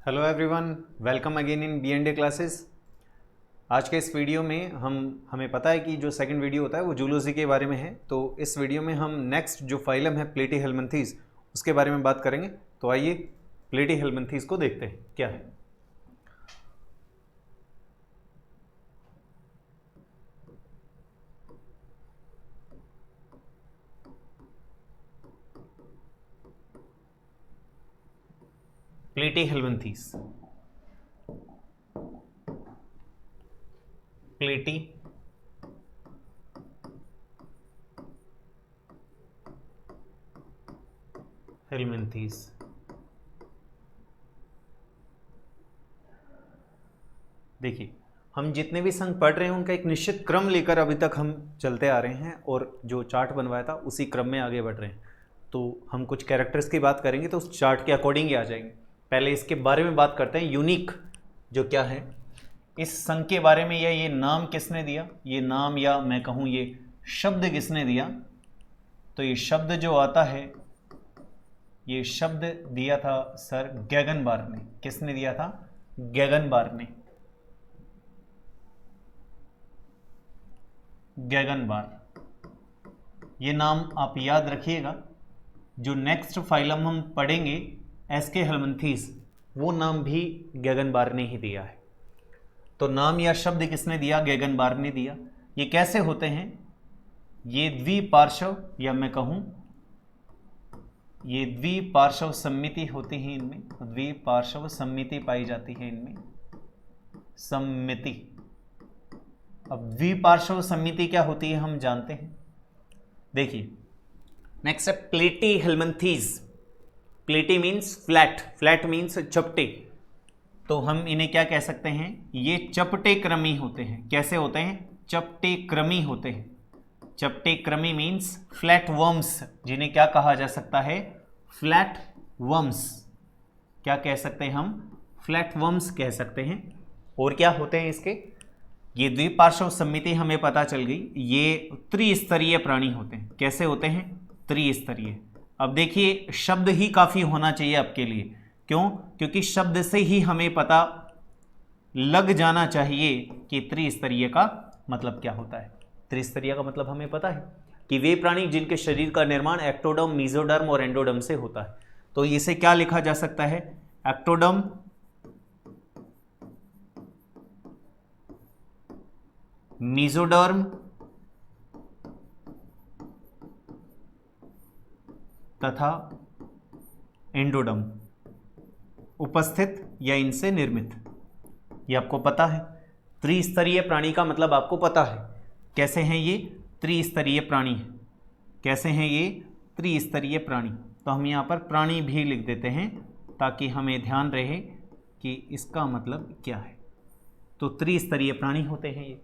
Hello everyone, welcome again in B&A classes. आज के इस वीडियो में हमें पता है कि जो सेकंड वीडियो होता है वो जूलॉजी के बारे में है। तो इस वीडियो में हम नेक्स्ट जो फाइलम है प्लेटीहेल्मिन्थीज उसके बारे में बात करेंगे। तो आइए प्लेटीहेल्मिन्थीज को देखते हैं क्या है। प्लेटीहेल्मिन्थीज, प्लेटीहेल्मिन्थीज देखिए, हम जितने भी संघ पढ़ रहे हैं उनका एक निश्चित क्रम लेकर अभी तक हम चलते आ रहे हैं और जो चार्ट बनवाया था उसी क्रम में आगे बढ़ रहे हैं। तो हम कुछ कैरेक्टर्स की बात करेंगे तो उस चार्ट के अकॉर्डिंग ही आ जाएंगे। पहले इसके बारे में बात करते हैं, यूनिक जो क्या है इस संघ के बारे में, या ये नाम किसने दिया, ये नाम या मैं कहूँ ये शब्द किसने दिया। तो ये शब्द जो आता है, ये शब्द दिया था सर गैगनबार्ग ने। किसने दिया था? गैगनबार्ग ने। गैगनबार्ग, ये नाम आप याद रखिएगा। जो नेक्स्ट फाइलम हम पढ़ेंगे एसके हेल्मिन्थीज, वो नाम भी गैगनबार्ग ने ही दिया है। तो नाम या शब्द किसने दिया? गैगनबार्ग ने दिया। ये कैसे होते हैं? ये द्विपार्श्व, या मैं कहूं ये द्विपार्श्व सम्मिति होती है इनमें, द्विपार्श्व सम्मिति पाई जाती है इनमें, सम्मिति। अब द्विपार्श्व सम्मिति क्या होती है हम जानते हैं। देखिए नेक्स्ट है प्लेटीहेल्मिन्थीज। प्लेटी मीन्स फ्लैट, फ्लैट मीन्स चपटे। तो हम इन्हें क्या कह सकते हैं? ये चपटे क्रमी होते हैं। कैसे होते हैं? चपटे क्रमी होते हैं। चपटे क्रमी मीन्स फ्लैट वर्म्स, जिन्हें क्या कहा जा सकता है? Flat worms. क्या कह सकते हैं हम? फ्लैट वर्म्स कह सकते हैं। और क्या होते हैं इसके? ये द्विपार्श्व सम्मिति हमें पता चल गई। ये त्रिस्तरीय प्राणी होते हैं। कैसे होते हैं? त्रिस्तरीय। अब देखिए शब्द ही काफ़ी होना चाहिए आपके लिए। क्यों? क्योंकि शब्द से ही हमें पता लग जाना चाहिए कि त्रिस्तरीय का मतलब क्या होता है। त्रिस्तरीय का मतलब हमें पता है कि वे प्राणी जिनके शरीर का निर्माण एक्टोडर्म, मेसोडर्म और एंडोडर्म से होता है। तो इसे क्या लिखा जा सकता है? एक्टोडर्म, मेसोडर्म तथा एंडोडर्म उपस्थित या इनसे निर्मित। ये आपको पता है। त्रिस्तरीय प्राणी का मतलब आपको पता है। कैसे हैं ये? त्रिस्तरीय प्राणी है। कैसे हैं ये? त्रिस्तरीय प्राणी। तो हम यहाँ पर प्राणी भी लिख देते हैं ताकि हमें ध्यान रहे कि इसका मतलब क्या है। तो त्रिस्तरीय प्राणी होते हैं ये।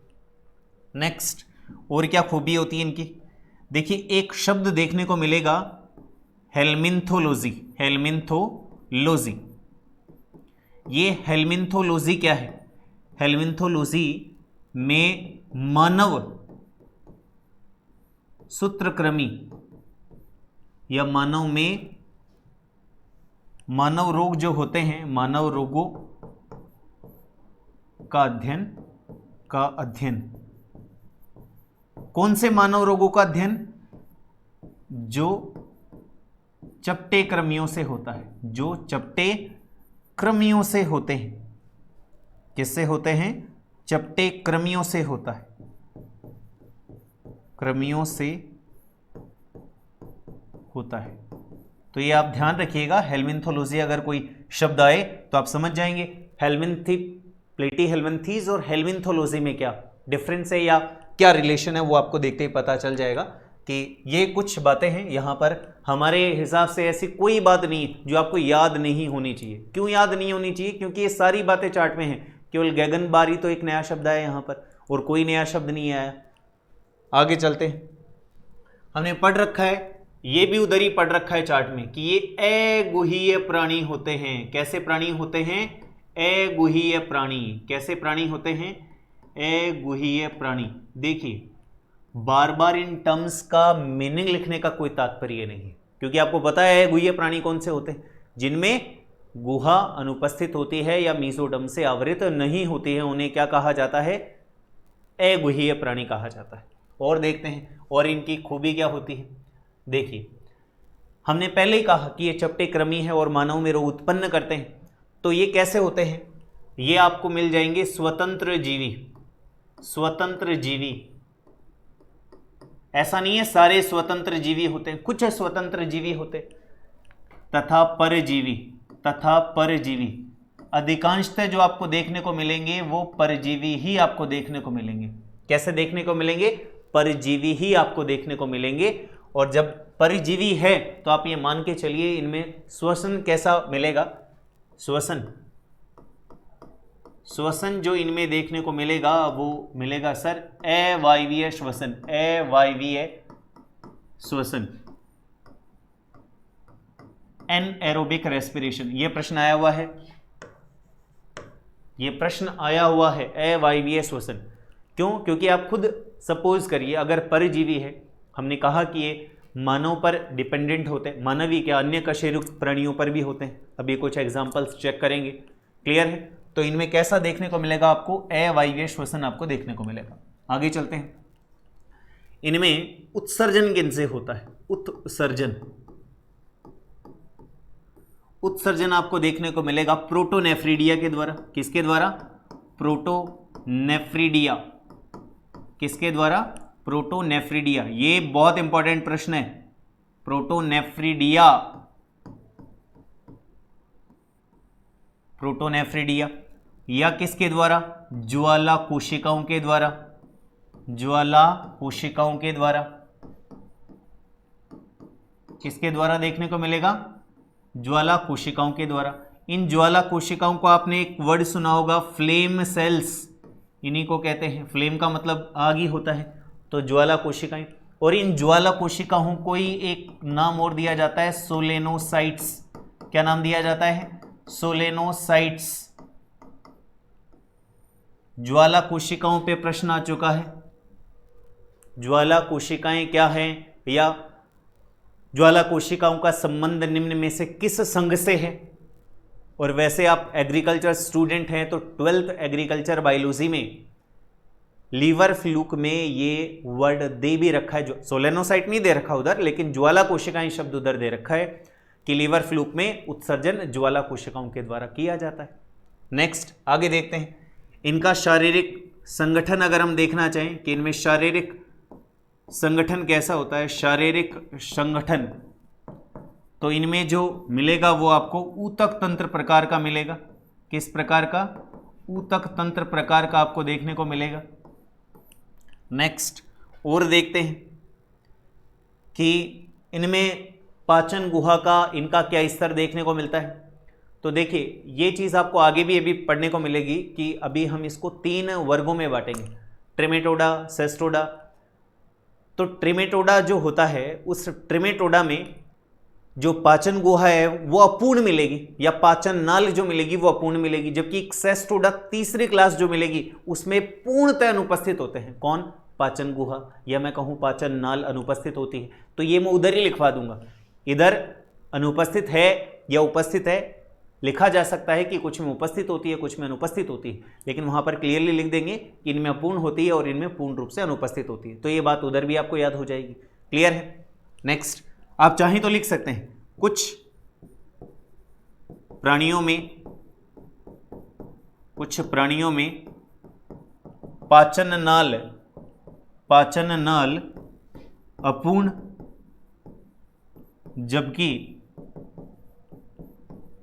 नेक्स्ट, और क्या खूबी होती है इनकी? देखिए एक शब्द देखने को मिलेगा, हेल्मिन्थोलॉजी। हेल्मिन्थोलॉजी, ये हेल्मिन्थोलॉजी क्या है? हेल्मिन्थोलॉजी में मानव सूत्रक्रमी या मानव में मानव रोग जो होते हैं, मानव रोगों का अध्ययन। कौन से मानव रोगों का अध्ययन? जो चपटे क्रमियों से होता है, जो चपटे क्रमियों से होते हैं। किससे होते हैं? चपटे क्रमियों से होता है। क्रमियों से होता है। तो ये आप ध्यान रखिएगा। हेल्मिन्थोलॉजी अगर कोई शब्द आए तो आप समझ जाएंगे प्लेटीहेल्मिन्थीज और हेल्मिन्थोलॉजी में क्या डिफरेंस है या क्या रिलेशन है, वो आपको देखते ही पता चल जाएगा कि ये कुछ बातें हैं। यहाँ पर हमारे हिसाब से ऐसी कोई बात नहीं जो आपको याद नहीं होनी चाहिए। क्यों याद नहीं होनी चाहिए? क्योंकि ये सारी बातें चार्ट में हैं। केवल गैगनबार्ग ही तो एक नया शब्द आया यहाँ पर, और कोई नया शब्द नहीं आया। आगे चलते हैं। हमने पढ़ रखा है, ये भी उधर ही पढ़ रखा है चार्ट में, कि ये अगुहीय प्राणी होते हैं। कैसे प्राणी होते हैं? अगुहीय प्राणी। कैसे प्राणी होते हैं? अगुहीय प्राणी। देखिए बार बार इन टर्म्स का मीनिंग लिखने का कोई तात्पर्य नहीं है, क्योंकि आपको पता है गुह्य प्राणी कौन से होते हैं? जिनमें गुहा अनुपस्थित होती है या मीजोडर्म से आवृत नहीं होती है, उन्हें क्या कहा जाता है? अगुहीय प्राणी कहा जाता है। और देखते हैं और इनकी खूबी क्या होती है। देखिए, हमने पहले ही कहा कि ये चपटे क्रमी है और मानव में रोग उत्पन्न करते हैं। तो ये कैसे होते हैं? ये आपको मिल जाएंगे स्वतंत्र जीवी। स्वतंत्र जीवी, ऐसा नहीं है सारे स्वतंत्र जीवी होते हैं, कुछ स्वतंत्र जीवी होते तथा परजीवी। तथा परजीवी, अधिकांशतः जो आपको देखने को मिलेंगे वो परजीवी ही आपको देखने को मिलेंगे। कैसे देखने को मिलेंगे? परजीवी ही आपको देखने को मिलेंगे। और जब परजीवी है तो आप ये मान के चलिए इनमें श्वसन कैसा मिलेगा? श्वसन जो इनमें देखने को मिलेगा वो मिलेगा सर अवायवीय श्वसन। अवायवीय श्वसन, एनएरोबिक रेस्पिरेशन। ये प्रश्न आया हुआ है, ये प्रश्न आया हुआ है, अवायवीय श्वसन। क्यों? क्योंकि आप खुद सपोज करिए अगर परजीवी है, हमने कहा कि ये मानव पर डिपेंडेंट होते हैं, मानवीय के अन्य कशेरुक प्राणियों पर भी होते हैं। अभी कुछ एग्जांपल्स चेक करेंगे, क्लियर है? तो इनमें कैसा देखने को मिलेगा आपको? अवायवीय श्वसन आपको देखने को मिलेगा। आगे चलते हैं। इनमें उत्सर्जन किनसे होता है? उत्सर्जन। उत्सर्जन आपको देखने को मिलेगा प्रोटोनेफ्रिडिया के द्वारा। किसके द्वारा? प्रोटोनेफ्रिडिया। किसके द्वारा? प्रोटोनेफ्रिडिया। ये बहुत इंपॉर्टेंट प्रश्न है। Protonephridia, protonephridia. या किसके द्वारा? ज्वाला कोशिकाओं के द्वारा। ज्वाला कोशिकाओं के द्वारा। किसके द्वारा देखने को मिलेगा? ज्वाला कोशिकाओं के द्वारा। इन ज्वाला कोशिकाओं को आपने एक वर्ड सुना होगा, फ्लेम सेल्स। इन्हीं को कहते हैं, फ्लेम का मतलब आग ही होता है, तो ज्वाला कोशिकाएं। और इन ज्वाला कोशिकाओं को ही एक नाम और दिया जाता है, सोलेनोसाइट्स। क्या नाम दिया जाता है? सोलेनोसाइट्स। ज्वाला कोशिकाओं पे प्रश्न आ चुका है। ज्वाला कोशिकाएं क्या हैं, या ज्वाला कोशिकाओं का संबंध निम्न में से किस संघ से है? और वैसे आप एग्रीकल्चर स्टूडेंट हैं तो 12th एग्रीकल्चर बायोलॉजी में लीवर फ्लूक में ये वर्ड दे भी रखा है। जो सोलेनोसाइट नहीं दे रखा उधर, लेकिन ज्वाला कोशिकाएं शब्द उधर दे रखा है कि लीवर फ्लूक में उत्सर्जन ज्वाला कोशिकाओं के द्वारा किया जाता है। नेक्स्ट आगे देखते हैं। इनका शारीरिक संगठन अगर हम देखना चाहें कि इनमें शारीरिक संगठन कैसा होता है, शारीरिक संगठन, तो इनमें जो मिलेगा वो आपको ऊतक तंत्र प्रकार का मिलेगा। किस प्रकार का? ऊतक तंत्र प्रकार का आपको देखने को मिलेगा। नेक्स्ट और देखते हैं कि इनमें पाचन गुहा का इनका क्या स्तर देखने को मिलता है। तो देखिए, ये चीज़ आपको आगे भी अभी पढ़ने को मिलेगी कि अभी हम इसको 3 वर्गों में बांटेंगे, ट्रिमेटोडा, सेस्टोडा। तो ट्रिमेटोडा जो होता है, उस ट्रिमेटोडा में जो पाचन गुहा है वो अपूर्ण मिलेगी, या पाचन नाल जो मिलेगी वो अपूर्ण मिलेगी, जबकि सेस्टोडा तीसरी क्लास जो मिलेगी उसमें पूर्णतः अनुपस्थित होते हैं। कौन? पाचन गुहा, या मैं कहूँ पाचन नाल अनुपस्थित होती है। तो ये मैं उधर ही लिखवा दूंगा, इधर अनुपस्थित है या उपस्थित है लिखा जा सकता है कि कुछ में उपस्थित होती है, कुछ में अनुपस्थित होती है, लेकिन वहां पर क्लियरली लिख देंगे कि इनमें अपूर्ण होती है और इनमें पूर्ण रूप से अनुपस्थित होती है। तो ये बात उधर भी आपको याद हो जाएगी। क्लियर है? नेक्स्ट आप चाहें तो लिख सकते हैं, कुछ प्राणियों में पाचन नाल अपूर्ण, जबकि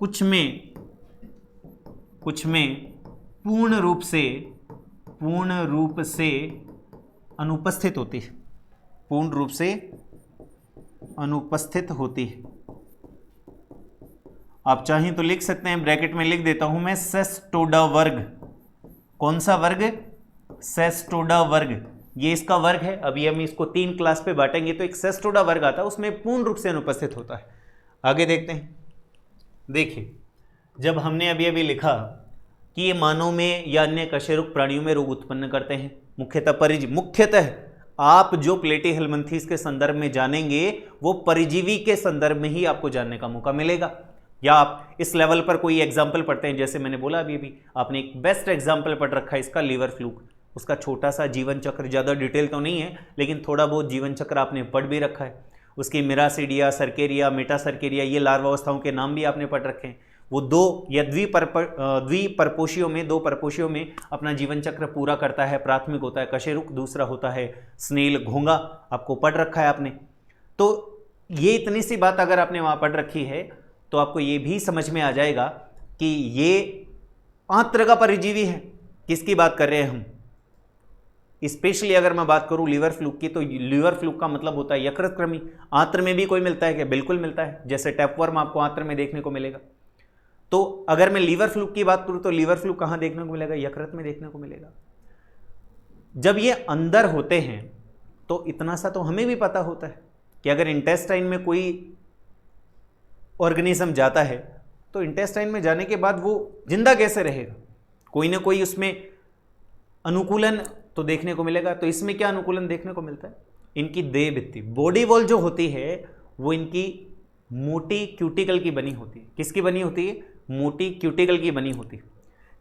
कुछ में पूर्ण रूप से अनुपस्थित होती है। पूर्ण रूप से अनुपस्थित होती है। आप चाहें तो लिख सकते हैं, ब्रैकेट में लिख देता हूं मैं, सेस्टोडा वर्ग। कौन सा वर्ग? सेस्टोडा वर्ग। ये इसका वर्ग है। अभी हम इसको 3 क्लास पे बांटेंगे तो एक सेस्टोडा वर्ग आता है, उसमें पूर्ण रूप से अनुपस्थित होता है। आगे देखते हैं। देखिए, जब हमने अभी लिखा कि ये मानव में या अन्य कशेरुक प्राणियों में रोग उत्पन्न करते हैं, मुख्यतः आप जो प्लेटीहेल्मिन्थेस के संदर्भ में जानेंगे वो परजीवी के संदर्भ में ही आपको जानने का मौका मिलेगा। या आप इस लेवल पर कोई एग्जाम्पल पढ़ते हैं, जैसे मैंने बोला अभी आपने एक बेस्ट एग्जाम्पल पढ़ रखा है इसका, लीवर फ्लूक। उसका छोटा सा जीवन चक्र, ज़्यादा डिटेल तो नहीं है लेकिन थोड़ा बहुत जीवन चक्र आपने पढ़ भी रखा है। उसकी मिरासिडिया, सर्केरिया, मेटासर्केरिया, ये लार्वावस्थाओं के नाम भी आपने पढ़ रखे हैं। वो दो या द्विपरपोषियों में, दो परपोषियों में अपना जीवन चक्र पूरा करता है। प्राथमिक होता है कशेरुक, दूसरा होता है स्नेल, घोंगा, आपको पढ़ रखा है आपने। तो ये इतनी सी बात अगर आपने वहाँ पढ़ रखी है तो आपको ये भी समझ में आ जाएगा कि ये 5 तरह का परजीवी है। किसकी बात कर रहे हैं हम? स्पेशली अगर मैं बात करूं लीवर फ्लूक की, तो लीवर फ्लूक का मतलब होता है यकृतकृमि। आंत्र में भी कोई मिलता है क्या? बिल्कुल मिलता है, जैसे टैपवर्म आपको आंत्र में देखने को मिलेगा। तो अगर मैं लीवर फ्लूक की बात करूं तो लीवर फ्लूक कहां देखने को मिलेगा? यकृत में देखने को मिलेगा। जब ये अंदर होते हैं तो इतना सा तो हमें भी पता होता है कि अगर इंटेस्टाइन में कोई ऑर्गेनिज्म जाता है तो इंटेस्टाइन में जाने के बाद वो जिंदा कैसे रहेगा? कोई ना कोई उसमें अनुकूलन तो देखने को मिलेगा। तो इसमें क्या अनुकूलन देखने को मिलता है? इनकी देह भित्ति, बॉडी वॉल जो होती है वो इनकी मोटी क्यूटिकल की बनी होती है। किसकी बनी होती है? मोटी क्यूटिकल की बनी होती है,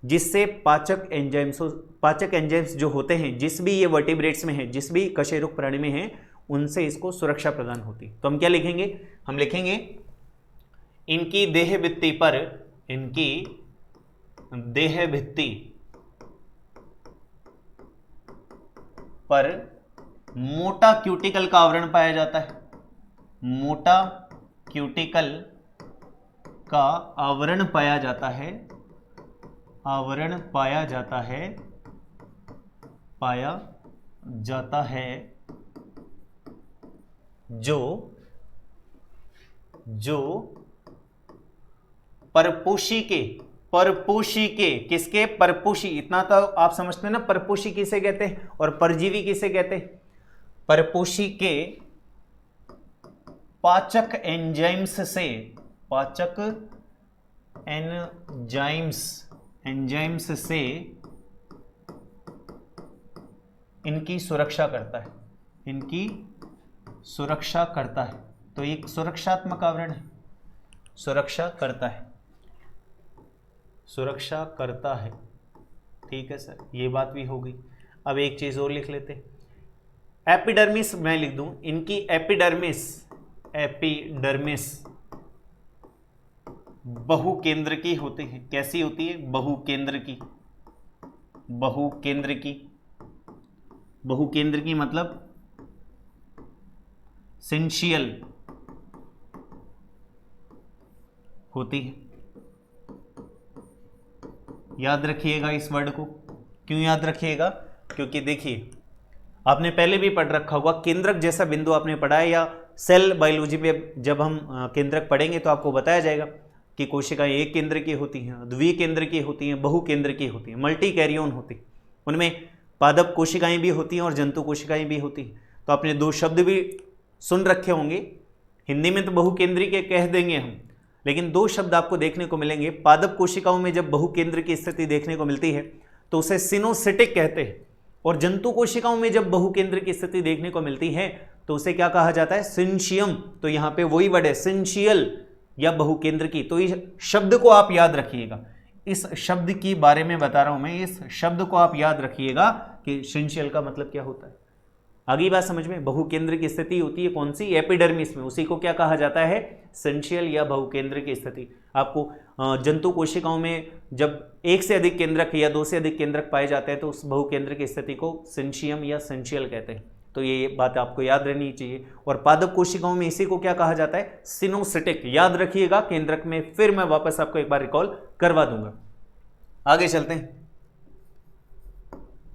जिससे पाचक एंजाइम्स जो होते हैं, जिस भी ये वर्टिब्रेट्स में है, जिस भी कशेरुक प्राणी में है, उनसे इसको सुरक्षा प्रदान होती है। तो हम क्या लिखेंगे? हम लिखेंगे इनकी देह भित्ति पर, इनकी देह भित्ति पर मोटा क्यूटिकल का आवरण पाया जाता है। मोटा क्यूटिकल का आवरण पाया जाता है, आवरण पाया जाता है, पाया जाता है, जो परपोषी के किसके? परपोषी। इतना तो आप समझते हैं ना, परपोषी किसे कहते हैं और परजीवी किसे कहते हैं? परपोषी के पाचक एंजाइम्स से, पाचक एंजाइम्स से इनकी सुरक्षा करता है, इनकी सुरक्षा करता है। तो एक सुरक्षात्मक आवरण है, सुरक्षा करता है, सुरक्षा करता है। ठीक है सर, ये बात भी हो गई। अब एक चीज और लिख लेते हैं, एपिडर्मिस मैं लिख दूं, इनकी एपिडर्मिस बहुकेंद्रकी होती है। कैसी होती है? बहुकेंद्रकी मतलब सेंशियल होती है। याद रखिएगा इस वर्ड को। क्यों याद रखिएगा? क्योंकि देखिए आपने पहले भी पढ़ रखा होगा, केंद्रक जैसा बिंदु आपने पढ़ा है, या सेल बायोलॉजी में जब हम केंद्रक पढ़ेंगे तो आपको बताया जाएगा कि कोशिकाएं एक केंद्र की होती हैं, द्वि केंद्र की होती हैं, बहु केंद्र की होती हैं, मल्टी कैरियोन होती हैं। उनमें पादप कोशिकाएं भी होती हैं और जंतु कोशिकाएं भी होती हैं। तो आपने दो शब्द भी सुन रखे होंगे, हिंदी में तो बहुकेंद्री के कह देंगे हम, लेकिन दो शब्द आपको देखने को मिलेंगे। पादप कोशिकाओं में जब बहुकेंद्र की स्थिति देखने को मिलती है तो उसे सिनोसिटिक कहते हैं, और जंतु कोशिकाओं में जब बहुकेंद्र की स्थिति देखने को मिलती है तो उसे क्या कहा जाता है? सिंशियम। तो यहां पे वही वर्ड है, सिंशियल या बहुकेंद्र की। तो इस शब्द को आप याद रखिएगा, इस शब्द की बारे में बता रहा हूं मैं, इस शब्द को आप याद रखिएगा कि सिंशियल का मतलब क्या होता है। आगे बात समझ में? बहुकेंद्र की स्थिति होती है कौन सी? एपिडर्मिस में। उसी को क्या कहा जाता है? सेंशियल या बहुकेंद्र की स्थिति। आपको जंतु कोशिकाओं में जब एक से अधिक केंद्रक या दो से अधिक केंद्रक पाए जाते हैं तो उस बहुकेंद्र की स्थिति को सेंशियम या सेंशियल कहते हैं। तो ये बात आपको याद रहनी चाहिए। और पादप कोशिकाओं में इसी को क्या कहा जाता है? सिनोसिटिक। याद रखिएगा केंद्रक में, फिर मैं वापस आपको एक बार रिकॉल करवा दूंगा। आगे चलते हैं।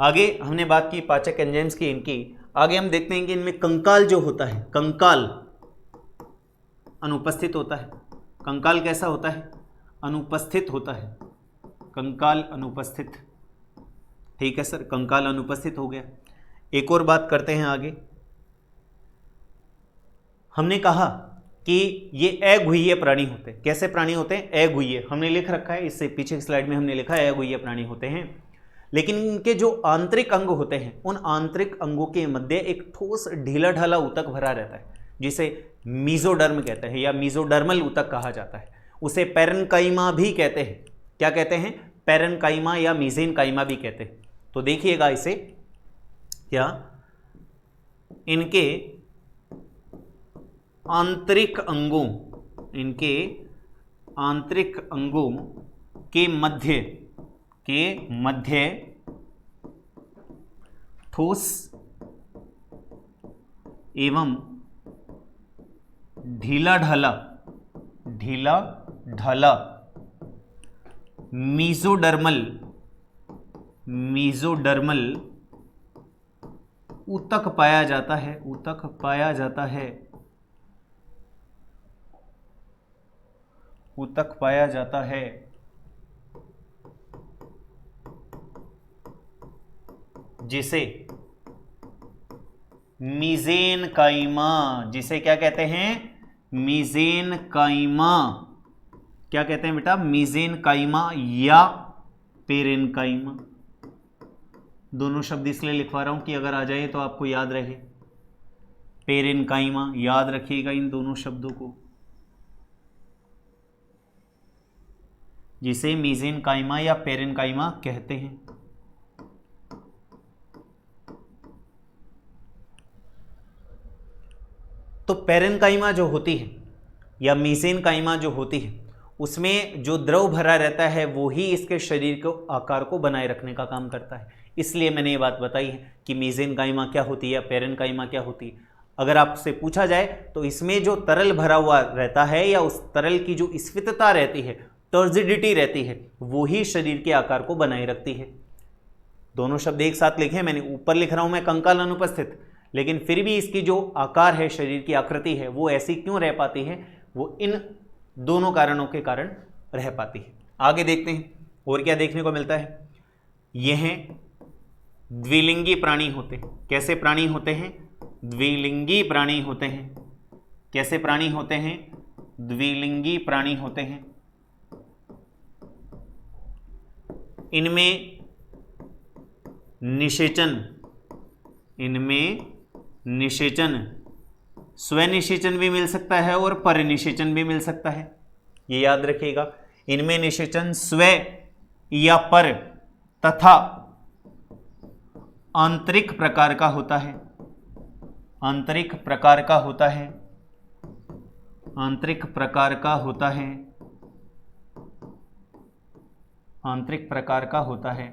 आगे हमने बात की पाचक एंजाइम्स की, इनकी। आगे हम देखते हैं कि इनमें कंकाल जो होता है, कंकाल अनुपस्थित होता है। कंकाल कैसा होता है? अनुपस्थित होता है। कंकाल अनुपस्थित। ठीक है सर, कंकाल अनुपस्थित हो गया। एक और बात करते हैं आगे। हमने कहा कि ये अगुह्य प्राणी होते हैं। कैसे प्राणी होते हैं? अगुह्य। हमने लिख रखा है, इससे पीछे की स्लाइड में हमने लिखा है अगुह्य प्राणी होते हैं। लेकिन इनके जो आंतरिक अंग होते हैं, उन आंतरिक अंगों के मध्य एक ठोस ढीला ढाला ऊतक भरा रहता है, जिसे मीजोडर्म कहते हैं या मीजोडर्मल ऊतक कहा जाता है। उसे पैरेन्काइमा भी कहते हैं। क्या कहते हैं? पैरेन्काइमा या मीसेनकाइमा भी कहते हैं। तो देखिएगा इसे, क्या इनके आंतरिक अंगों, इनके आंतरिक अंगों के मध्य ठोस एवं ढीला ढाला मीजोडर्मल ऊतक पाया जाता है जिसे मीसेनकाइमा, जिसे क्या कहते हैं? मीसेनकाइमा। क्या कहते हैं बेटा? मीसेनकाइमा या पेरेन्काइमा। दोनों शब्द इसलिए लिखवा रहा हूं कि अगर आ जाए तो आपको याद रहे। पेरेन्काइमा, याद रखिएगा इन दोनों शब्दों को, जिसे मीसेनकाइमा या पेरेन्काइमा कहते हैं। तो पेरेन्काइमा जो होती है या मीसेनकाइमा जो होती है, उसमें जो द्रव भरा रहता है वो ही इसके शरीर को आकार को बनाए रखने का काम करता है। इसलिए मैंने ये बात बताई है कि मीसेनकाइमा क्या होती है या पेरेन्काइमा क्या होती है। अगर आपसे पूछा जाए तो इसमें जो तरल भरा हुआ रहता है या उस तरल की जो स्फीतता रहती है, टर्जिडिटी रहती है, वो ही शरीर के आकार को बनाए रखती है। दोनों शब्द एक साथ लिखे, मैंने ऊपर लिख रहा हूं मैं कंकाल अनुपस्थित, लेकिन फिर भी इसकी जो आकार है, शरीर की आकृति है, वो ऐसी क्यों रह पाती है? वो इन दोनों कारणों के कारण रह पाती है। आगे देखते हैं और क्या देखने को मिलता है। यह द्विलिंगी प्राणी होते हैं। कैसे प्राणी होते हैं? द्विलिंगी प्राणी होते हैं। कैसे प्राणी होते हैं? द्विलिंगी प्राणी होते हैं। इनमें निषेचन स्वनिषेचन भी मिल सकता है और परिनिषेचन भी मिल सकता है। ये याद रखिएगा, इनमें निषेचन स्व या पर तथा आंतरिक प्रकार का होता है। आंतरिक प्रकार का होता है। आंतरिक प्रकार का होता है। आंतरिक प्रकार का होता है।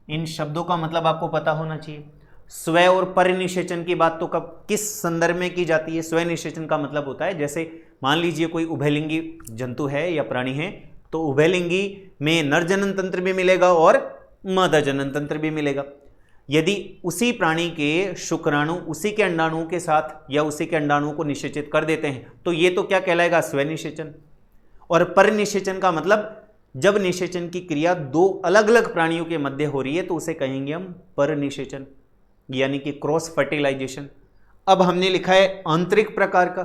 इन शब्दों का मतलब आपको पता होना चाहिए। स्व और परिनिषेचन की बात तो कब किस संदर्भ में की जाती है? स्व निषेचन का मतलब होता है, जैसे मान लीजिए कोई उभयलिंगी जंतु है या प्राणी है, तो उभयलिंगी में नर जनन तंत्र भी मिलेगा और मादा जनन तंत्र भी मिलेगा। यदि उसी प्राणी के शुक्राणु उसी के अंडाणुओं के साथ या उसी के अंडाणुओं को निषेचित कर देते हैं, तो ये तो क्या कहलाएगा? स्वनिषेचन। और परिनिषेचन का मतलब जब निषेचन की क्रिया दो अलग अलग प्राणियों के मध्य हो रही है तो उसे कहेंगे हम परनिषेचन, यानी कि क्रॉस फर्टिलाइजेशन। अब हमने लिखा है आंतरिक प्रकार का,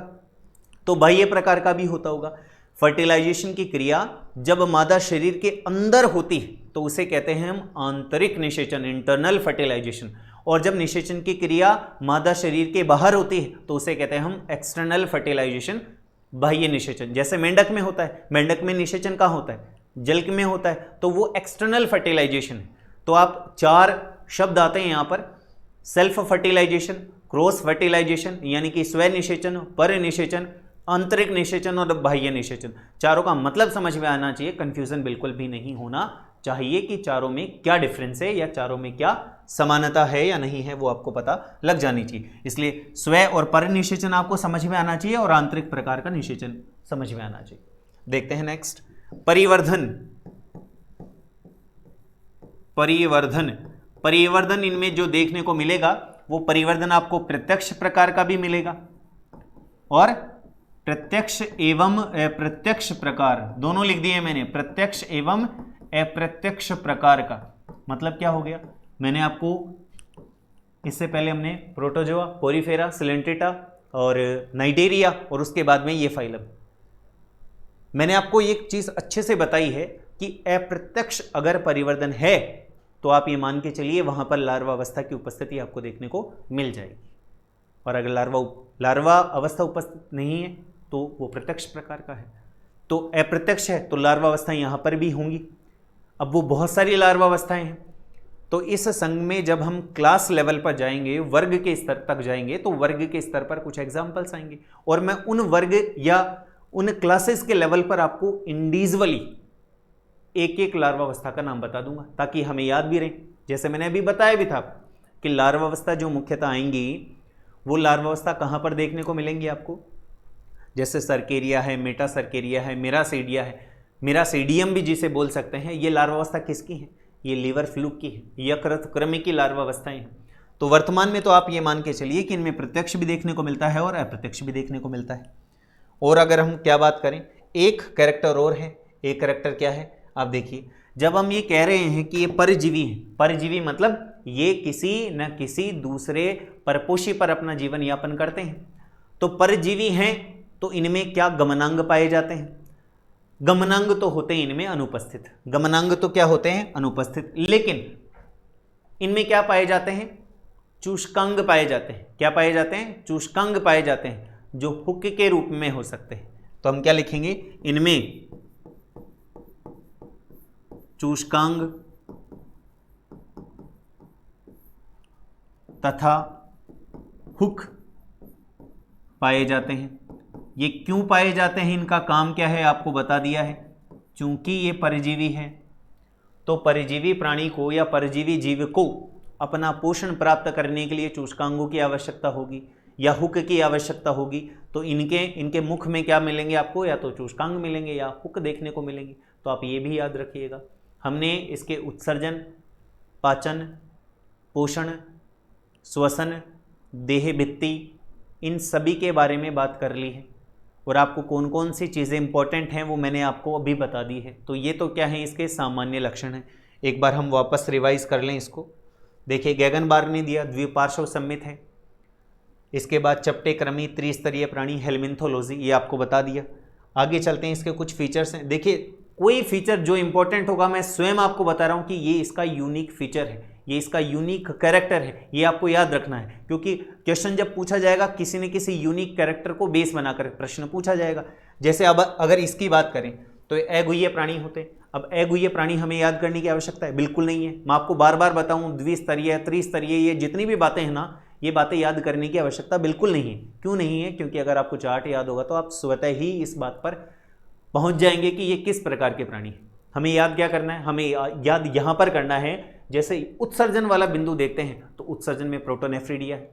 तो बाह्य प्रकार का भी होता होगा। फर्टिलाइजेशन की क्रिया जब मादा शरीर के अंदर होती है तो उसे कहते हैं हम आंतरिक निषेचन, इंटरनल फर्टिलाइजेशन। और जब निषेचन की क्रिया मादा शरीर के बाहर होती है तो उसे कहते हैं हम एक्सटर्नल फर्टिलाइजेशन, बाह्य निषेचन। जैसे मेंढक में होता है, मेंढक में निषेचन कहाँ होता है? जल में होता है, तो वो एक्सटर्नल फर्टिलाइजेशन है। तो आप चार शब्द आते हैं यहाँ पर, सेल्फ फर्टिलाइजेशन, क्रॉस फर्टिलाइजेशन यानी कि स्व निषेचन, परिनिषेचन, आंतरिक निषेचन और बाह्य निषेचन। चारों का मतलब समझ में आना चाहिए, कंफ्यूजन बिल्कुल भी नहीं होना चाहिए कि चारों में क्या डिफरेंस है या चारों में क्या समानता है या नहीं है, वो आपको पता लग जानी चाहिए। इसलिए स्व और परिनिषेचन आपको समझ में आना चाहिए और आंतरिक प्रकार का निषेचन समझ में आना चाहिए। देखते हैं नेक्स्ट, परिवर्धन। परिवर्धन इनमें जो देखने को मिलेगा वो परिवर्धन आपको प्रत्यक्ष प्रकार का भी मिलेगा और प्रत्यक्ष एवं अप्रत्यक्ष प्रकार, दोनों लिख दिए मैंने, प्रत्यक्ष एवं अप्रत्यक्ष प्रकार का। मतलब क्या हो गया? मैंने आपको इससे पहले हमने प्रोटोजोआ, पोरीफेरा, सिलेंट्रेटा और नाइडेरिया और उसके बाद में ये फाइलम। मैंने आपको एक चीज अच्छे से बताई है कि अप्रत्यक्ष अगर परिवर्तन है तो आप ये मान के चलिए वहां पर लार्वा अवस्था की उपस्थिति आपको देखने को मिल जाएगी, और अगर लार्वा अवस्था उपस्थित नहीं है तो वो प्रत्यक्ष प्रकार का है। तो अप्रत्यक्ष है तो लार्वावस्थाएं यहाँ पर भी होंगी। अब वो बहुत सारी लार्वावस्थाएं हैं, तो इस संघ में जब हम क्लास लेवल पर जाएंगे, वर्ग के स्तर तक जाएंगे, तो वर्ग के स्तर पर कुछ एग्जाम्पल्स आएंगे और मैं उन वर्ग या उन क्लासेस के लेवल पर आपको इंडिविजुअली एक एक लार्वावस्था का नाम बता दूंगा ताकि हमें याद भी रहे। जैसे मैंने अभी बताया भी था कि लार्वावस्था जो मुख्यतः आएंगी वो लार्वावस्था कहाँ पर देखने को मिलेंगी आपको, जैसे सर्केरिया है, मेटा सर्केरिया है, मेरासीडिया है, मेरासीडियम भी जिसे बोल सकते हैं। ये लार्वावस्था किसकी है? ये लीवर फ्लूक की है, यकृतकृमि की लार्वावस्थाएं हैं। तो वर्तमान में तो आप ये मान के चलिए कि इनमें प्रत्यक्ष भी देखने को मिलता है और अप्रत्यक्ष भी देखने को मिलता है। और अगर हम क्या बात करें, एक कैरेक्टर और है। एक कैरेक्टर क्या है? आप देखिए, जब हम ये कह रहे हैं कि ये परजीवी है, परजीवी मतलब ये किसी न किसी दूसरे परपोषी पर अपना जीवन यापन करते हैं, तो परजीवी हैं तो इनमें क्या गमनांग पाए जाते हैं? गमनांग तो होते हैं इनमें अनुपस्थित। गमनांग तो क्या होते हैं? अनुपस्थित। लेकिन इनमें क्या पाए जाते हैं? चूष्कांग पाए जाते हैं। क्या पाए जाते हैं? चूष्कांग पाए जाते हैं, जो हुक के रूप में हो सकते हैं। तो हम क्या लिखेंगे? इनमें चूष्कांग तथा हुक पाए जाते हैं। ये क्यों पाए जाते हैं? इनका काम क्या है आपको बता दिया है। चूंकि ये परजीवी है तो परजीवी प्राणी को या परजीवी जीव को अपना पोषण प्राप्त करने के लिए चूष्कांगों की आवश्यकता होगी या हुक की आवश्यकता होगी। तो इनके मुख में क्या मिलेंगे आपको? या तो चूष्कांग मिलेंगे या हुक देखने को मिलेंगे। तो आप ये भी याद रखिएगा। हमने इसके उत्सर्जन, पाचन, पोषण, श्वसन, देह भित्ति, इन सभी के बारे में बात कर ली है और आपको कौन कौन सी चीज़ें इंपॉर्टेंट हैं वो मैंने आपको अभी बता दी है। तो ये तो क्या है, इसके सामान्य लक्षण हैं। एक बार हम वापस रिवाइज कर लें इसको। देखिए, गैगन बार ने दिया, द्विपार्श्व सम्मित है। इसके बाद चपटे क्रमी त्रिस्तरीय प्राणी, हेलमिंथोलॉजी, ये आपको बता दिया। आगे चलते हैं, इसके कुछ फीचर्स हैं। देखिए, कोई फीचर जो इंपॉर्टेंट होगा मैं स्वयं आपको बता रहा हूँ कि ये इसका यूनिक फीचर है, ये इसका यूनिक कैरेक्टर है, ये आपको याद रखना है। क्योंकि क्वेश्चन जब पूछा जाएगा किसी न किसी यूनिक कैरेक्टर को बेस बनाकर प्रश्न पूछा जाएगा। जैसे अब अगर इसकी बात करें तो अगुह्य प्राणी होते हैं। अब अगुह्य प्राणी हमें याद करने की आवश्यकता है? बिल्कुल नहीं है। मैं आपको बार बार बताऊं, द्विस्तरीय, त्रिस्तरीय, ये जितनी भी बातें हैं ना, ये बातें याद करने की आवश्यकता बिल्कुल नहीं है। क्यों नहीं है? क्योंकि अगर आपको चार्ट याद होगा तो आप स्वतः ही इस बात पर पहुंच जाएंगे कि ये किस प्रकार के प्राणी हैं। हमें याद क्या करना है? हमें याद यहाँ पर करना है। जैसे उत्सर्जन वाला बिंदु देखते हैं तो उत्सर्जन में प्रोटोनेफ्रिडिया है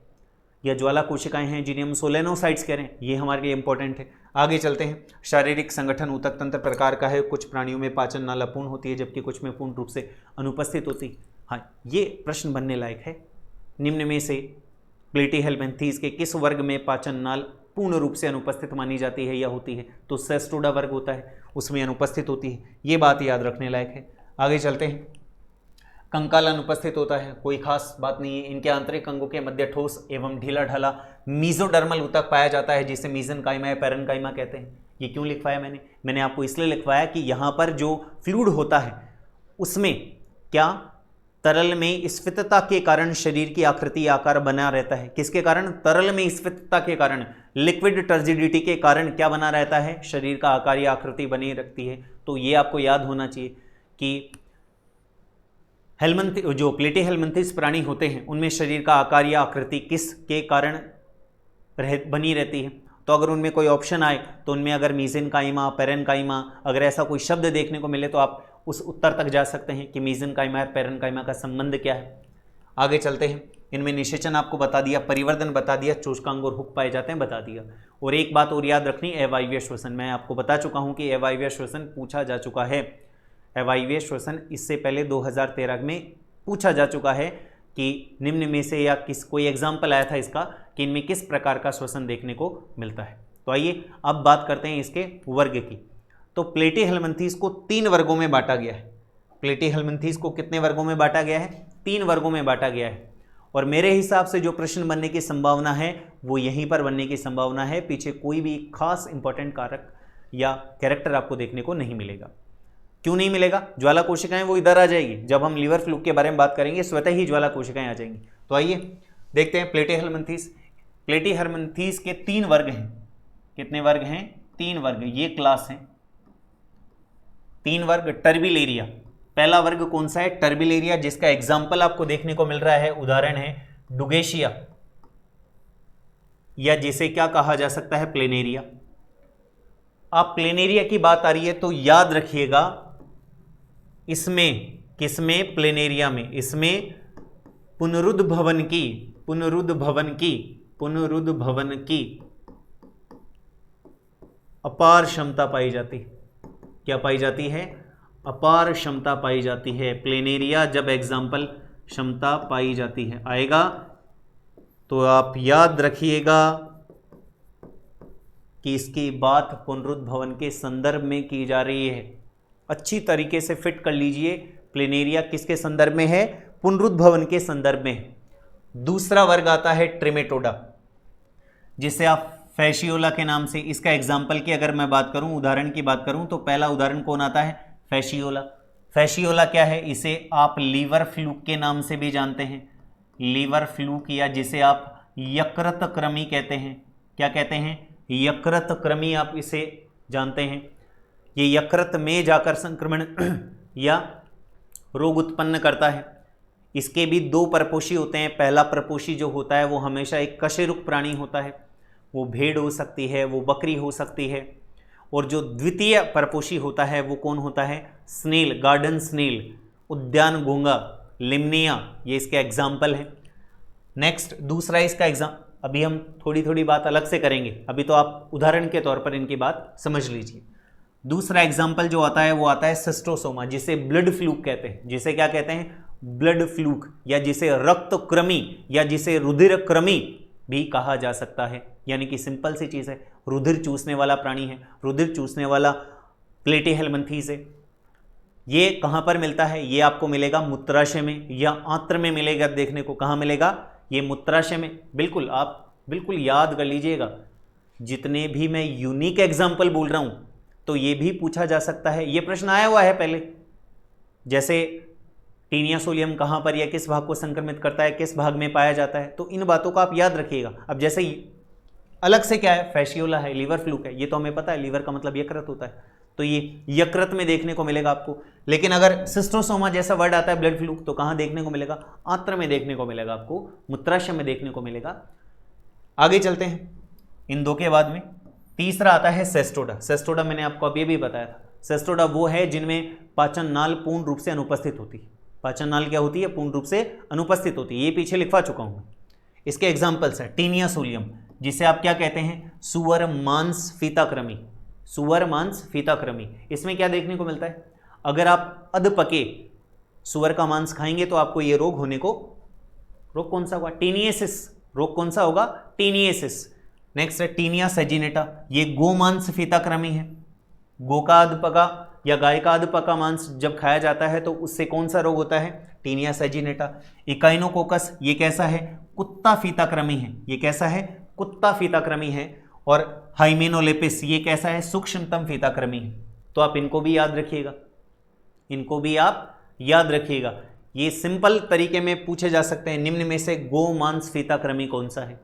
या ज्वाला कोशिकाएं हैं जिन्हें हम सोलेनोसाइट्स कह रहे हैं, ये हमारे लिए इंपॉर्टेंट है। आगे चलते हैं। शारीरिक संगठन ऊतक तंत्र प्रकार का है। कुछ प्राणियों में पाचन नाला पूर्ण होती है जबकि कुछ में पूर्ण रूप से अनुपस्थित होती है। हाँ, ये प्रश्न बनने लायक है। निम्न में से प्लेटीहेल्मिन्थीज के किस वर्ग में पाचन नाल पूर्ण रूप से अनुपस्थित मानी जाती है या होती है? तो सेस्टोडा वर्ग होता है, उसमें अनुपस्थित होती है। ये बात याद रखने लायक है। आगे चलते हैं। कंकाल अनुपस्थित होता है, कोई खास बात नहीं है। इनके आंतरिक अंगों के मध्य ठोस एवं ढीला ढाला मीजोडर्मल ऊतक पाया जाता है जिसे मीजनकाइमा या पैरेन्काइमा कहते हैं। ये क्यों लिखवाया मैंने आपको इसलिए लिखवाया कि यहाँ पर जो फ्लूइड होता है उसमें क्या तरल में स्फीतता के कारण शरीर की आकृति आकार बना रहता है। किसके कारण? तरल में स्फीतता के कारण, लिक्विड टर्जिडिटी के कारण क्या बना रहता है? शरीर का आकार या आकृति बनी रखती है। तो ये आपको याद होना चाहिए कि जो प्लेटीहेल्मिन्थीज प्राणी होते हैं उनमें शरीर का आकार या आकृति किसके कारण बनी रहती है। तो अगर उनमें कोई ऑप्शन आए तो उनमें अगर मीजेनकाइमा, पैरेन्काइमा, अगर ऐसा कोई शब्द देखने को मिले तो आप उस उत्तर तक जा सकते हैं कि मीजेनकाइमा और पैरेन्काइमा का संबंध क्या है। आगे चलते हैं। इनमें निषेचन आपको बता दिया, परिवर्धन बता दिया, चूष्कांग और हुक पाए जाते हैं बता दिया। और एक बात और याद रखनी, अवायवीय श्वसन। मैं आपको बता चुका हूं कि अवायवीय श्वसन पूछा जा चुका है। अवायवीय श्वसन इससे पहले 2013 में पूछा जा चुका है कि निम्न में से या कोई एग्जाम्पल आया था इसका कि इनमें किस प्रकार का श्वसन देखने को मिलता है। तो आइए अब बात करते हैं इसके वर्ग की। तो प्लेटीहेल्मिन्थीज को 3 वर्गों में बांटा गया है। प्लेटीहेल्मिन्थीज को कितने वर्गों में बांटा गया है? 3 वर्गों में बांटा गया है। और मेरे हिसाब से जो प्रश्न बनने की संभावना है वो यहीं पर बनने की संभावना है। पीछे कोई भी खास इंपॉर्टेंट कारक या कैरेक्टर आपको देखने को नहीं मिलेगा। क्यों नहीं मिलेगा? ज्वाला कोशिकाएं वो इधर आ जाएगी। जब हम लीवर फ्लूक के बारे में बात करेंगे स्वतः ही ज्वाला कोशिकाएं आ जाएंगी। तो आइए देखते हैं प्लेटीहेल्मिन्थीज। प्लेटीहेल्मिन्थीज के 3 वर्ग हैं। कितने वर्ग हैं? 3 वर्ग। ये क्लास हैं, 3 वर्ग टर्बिलेरिया। पहला वर्ग कौन सा है? टर्बिलेरिया, जिसका एग्जाम्पल आपको देखने को मिल रहा है, उदाहरण है डुगेशिया, या जिसे क्या कहा जा सकता है? प्लेनेरिया। आप प्लेनेरिया की बात आ रही है तो याद रखिएगा, इसमें किसमें? प्लेनेरिया में, इसमें पुनरुद्भवन की अपार क्षमता पाई जाती। क्या पाई जाती है? अपार क्षमता पाई जाती है। प्लेनेरिया जब एग्जाम्पल क्षमता पाई जाती है आएगा तो आप याद रखिएगा कि इसकी बात पुनरुद्भवन के संदर्भ में की जा रही है। अच्छी तरीके से फिट कर लीजिए, प्लेनेरिया किसके संदर्भ में है? पुनरुद्भवन के संदर्भ में है। दूसरा वर्ग आता है ट्रिमेटोडा, जिसे आप फैशियोला के नाम से, इसका एग्जाम्पल की अगर मैं बात करूं, उदाहरण की बात करूं, तो पहला उदाहरण कौन आता है? फैशियोला। फैशियोला क्या है? इसे आप लीवर फ्लूक के नाम से भी जानते हैं, लीवर फ्लूक, या जिसे आप यकृत कृमि कहते हैं। क्या कहते हैं? यकृत कृमि आप इसे जानते हैं। ये यकृत में जाकर संक्रमण या रोग उत्पन्न करता है। इसके भी 2 परपोषी होते हैं। पहला परपोषी जो होता है वो हमेशा एक कशेरुक प्राणी होता है, वो भेड़ हो सकती है, वो बकरी हो सकती है। और जो द्वितीय परपोषी होता है वो कौन होता है? स्नेल, गार्डन स्नेल, उद्यान घोंगा, लिमनिया, ये इसके एग्जाम्पल हैं। नेक्स्ट दूसरा इसका एग्जाम, अभी हम थोड़ी थोड़ी बात अलग से करेंगे, अभी तो आप उदाहरण के तौर पर इनकी बात समझ लीजिए। दूसरा एग्जाम्पल जो आता है वो आता है सिस्टोसोमा, जिसे ब्लड फ्लूक कहते हैं। जिसे क्या कहते हैं? ब्लड फ्लूक, या जिसे रक्त कृमि या जिसे रुधिर कृमि भी कहा जा सकता है। यानी कि सिंपल सी चीज़ है, रुधिर चूसने वाला प्राणी है, रुधिर चूसने वाला प्लेटीहेल्मिन्थीस है। ये कहाँ पर मिलता है? ये आपको मिलेगा मूत्राशय में या आंत्र में मिलेगा। देखने को कहाँ मिलेगा? ये मूत्राशय में। बिल्कुल, आप बिल्कुल याद कर लीजिएगा, जितने भी मैं यूनिक एग्जाम्पल बोल रहा हूँ तो ये भी पूछा जा सकता है। ये प्रश्न आया हुआ है पहले, जैसे टीनिया सोलियम कहाँ पर या किस भाग को संक्रमित करता है, किस भाग में पाया जाता है, तो इन बातों को आप याद रखिएगा। अब जैसे अलग से क्या है? फैशियोला है, लीवर फ्लूक है, ये तो हमें पता है, लीवर का मतलब यकृत होता है, तो ये यकृत में देखने को मिलेगा आपको। लेकिन अगर सिस्टोसोमा जैसा वर्ड आता है ब्लड फ्लूक, तो कहाँ देखने को मिलेगा? आंत्र में देखने को मिलेगा आपको, मूत्राशय में देखने को मिलेगा। आगे चलते हैं इन 2 के बाद में। तीसरा आता है सेस्टोडा। सेस्टोडा मैंने आपको अभी भी बताया था। सेस्टोडा वो है जिनमें पाचन नाल पूर्ण रूप से अनुपस्थित होती है। पाचन नाल क्या होती है? पूर्ण रूप से अनुपस्थित होती है। ये पीछे लिखवा चुका हूँ। इसके एग्जाम्पल्स है टीनिया सोलियम, जिसे आप क्या कहते हैं? सुअर मांस फीताकृमि। सुअर मांस फीताकृमि, इसमें क्या देखने को मिलता है? अगर आप अधपके सुअर का मांस खाएंगे तो आपको ये रोग होने को, रोग कौन सा होगा? टीनियसिस। रोग कौन सा होगा? टीनियसिस। नेक्स्ट है टीनिया सेजिनेटा, ये गोमांस फीताकृमि है। गो का अधपका या गाय का अधपका मांस जब खाया जाता है तो उससे कौन सा रोग होता है? Taenia saginata. इकाइनोकोकस, ये कैसा है? कुत्ता फीताकृमि है। ये कैसा है? कुत्ता फीताकृमि है। और हाइमेनोलेपिस, ये कैसा है? सूक्ष्मतम फीताकृमि है। तो आप इनको भी याद रखिएगा, इनको भी आप याद रखिएगा। ये सिंपल तरीके में पूछे जा सकते हैं। निम्न में से गोमांस फीताकृमि कौन सा है?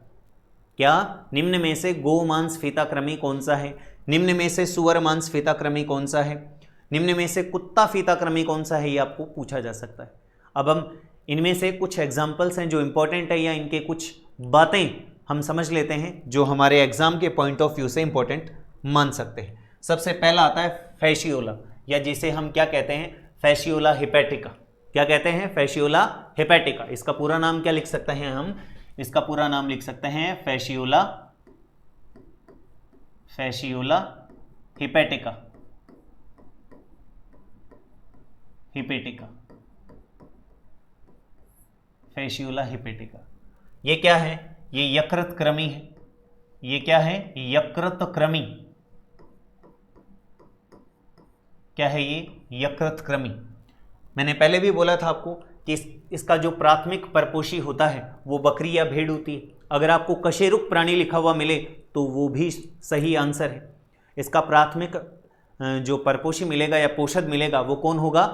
क्या? निम्न में से गोमांस फीताकृमि कौन सा है? निम्न में से सुअर मांस फीताकृमि कौन सा है? निम्न में से कुत्ता फीताकृमि कौन सा है? ये आपको पूछा जा सकता है। अब हम इनमें से कुछ एग्जाम्पल्स हैं जो इंपॉर्टेंट है, या इनके कुछ बातें हम समझ लेते हैं जो हमारे एग्जाम के पॉइंट ऑफ व्यू से इंपॉर्टेंट मान सकते हैं। सबसे पहला आता है फैशियोला, या जिसे हम क्या कहते हैं? फैशियोला हेपेटिका। क्या कहते हैं? फैशियोला हेपेटिका। इसका पूरा नाम क्या लिख सकते हैं हम? इसका पूरा नाम लिख सकते हैं फैशियोला, फैशियोला हेपेटिका, हेपेटिका, फैशियोला हेपेटिका। ये क्या है? ये यकृत कृमि है। ये क्या है? यकृत कृमि। क्या है ये? यकृत कृमि। मैंने पहले भी बोला था आपको कि इसका जो प्राथमिक परपोषी होता है वो बकरी या भेड़ होती है। अगर आपको कशेरुक प्राणी लिखा हुआ मिले तो वो भी सही आंसर है। इसका प्राथमिक जो परपोषी मिलेगा या पोषद मिलेगा वो कौन होगा?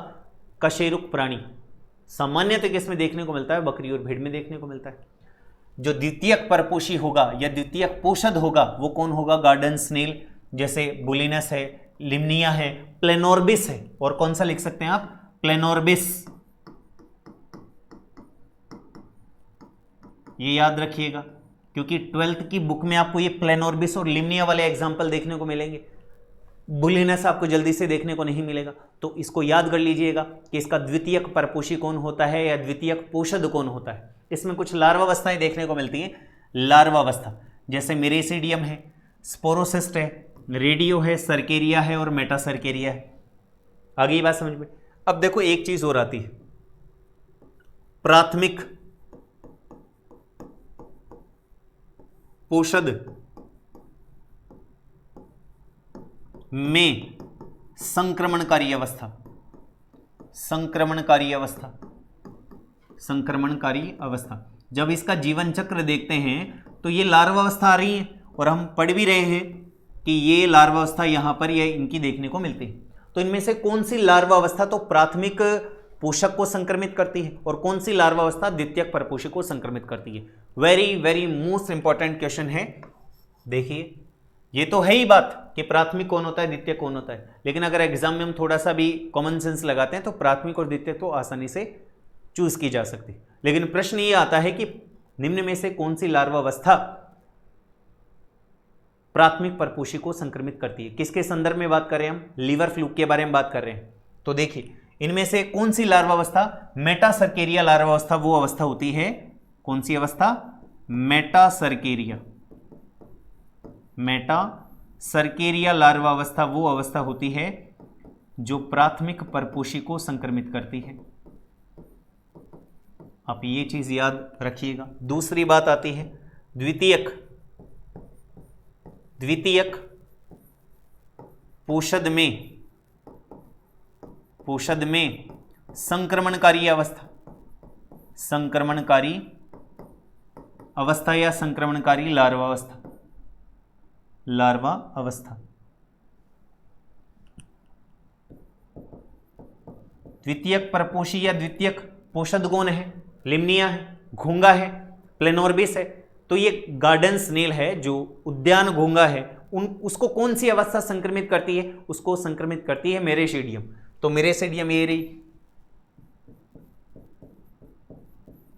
कशेरुक प्राणी। सामान्यतः किसमें देखने को मिलता है? बकरी और भेड़ में देखने को मिलता है। जो द्वितीयक परपोषी होगा या द्वितीयक पोषद होगा वो कौन होगा? गार्डन स्नेल, जैसे बुलिनस है, लिम्निया है, प्लेनोर्बिस है, और कौन सा लिख सकते हैं आप, प्लेनोर्बिस। ये याद रखिएगा क्योंकि 12th की बुक में आपको ये प्लेनोर्बिस और लिम्निया वाले एग्जाम्पल देखने को मिलेंगे, बुलिनस आपको जल्दी से देखने को नहीं मिलेगा। तो इसको याद कर लीजिएगा कि इसका द्वितीयक परपोषी कौन होता है या द्वितीयक पोषद कौन होता है। इसमें कुछ लार्वावस्थाएं देखने को मिलती हैं। लार्वावस्था जैसे मेरेसिडियम है, स्पोरोसिस्ट है, रेडियो है, सर्केरिया है और मेटासर्केरिया है। आगे ये बात समझ में। अब देखो एक चीज और आती है, प्राथमिक पोषद में संक्रमणकारी अवस्था। संक्रमणकारी अवस्था, संक्रमणकारी अवस्था जब इसका जीवन चक्र देखते हैं तो ये लार्वावस्था आ रही है, और हम पढ़ भी रहे हैं कि ये लार्वावस्था यहां पर ये इनकी देखने को मिलती है। तो इनमें से कौन सी लार्वावस्था तो प्राथमिक पोषक को संक्रमित करती है और कौन सी लार्वावस्था द्वितीयक परपोषी को संक्रमित करती है? Very very most important question है। देखिए ये तो है ही बात कि प्राथमिक कौन होता है, द्वितीयक कौन होता है, लेकिन अगर एग्जाम में हम थोड़ा सा भी कॉमन सेंस लगाते हैं तो प्राथमिक और द्वितीयक तो आसानी से चूज की जा सकती है। लेकिन प्रश्न ये आता है कि निम्न में से कौन सी लार्वावस्था प्राथमिक परपोषी को संक्रमित करती है? किसके संदर्भ में बात कर रहे हैं हम? लीवर फ्लूक के बारे में बात कर रहे हैं। तो देखिए इनमें से कौन सी लार्वावस्था, मेटासर्केरिया लार्वावस्था वो अवस्था होती है, कौन सी अवस्था? मेटासर्केरिया। मेटासर्केरिया लार्वावस्था वो अवस्था होती है जो प्राथमिक परपोषी को संक्रमित करती है। आप ये चीज याद रखिएगा। दूसरी बात आती है द्वितीयक। द्वितीयक पोषद में संक्रमणकारी अवस्था। संक्रमणकारी अवस्था या संक्रमणकारी लार्वा अवस्था। लार्वा अवस्था। द्वितीयक परपोषी या द्वितीयक पोषद कौन है? लिम्निया है, घोंगा है, प्लेनोर्बिस है। तो ये गार्डन स्नेल है जो उद्यान घोंगा है, उसको कौन सी अवस्था संक्रमित करती है? उसको संक्रमित करती है मेरेसिडियम। तो मेरेसिडियम ये रही,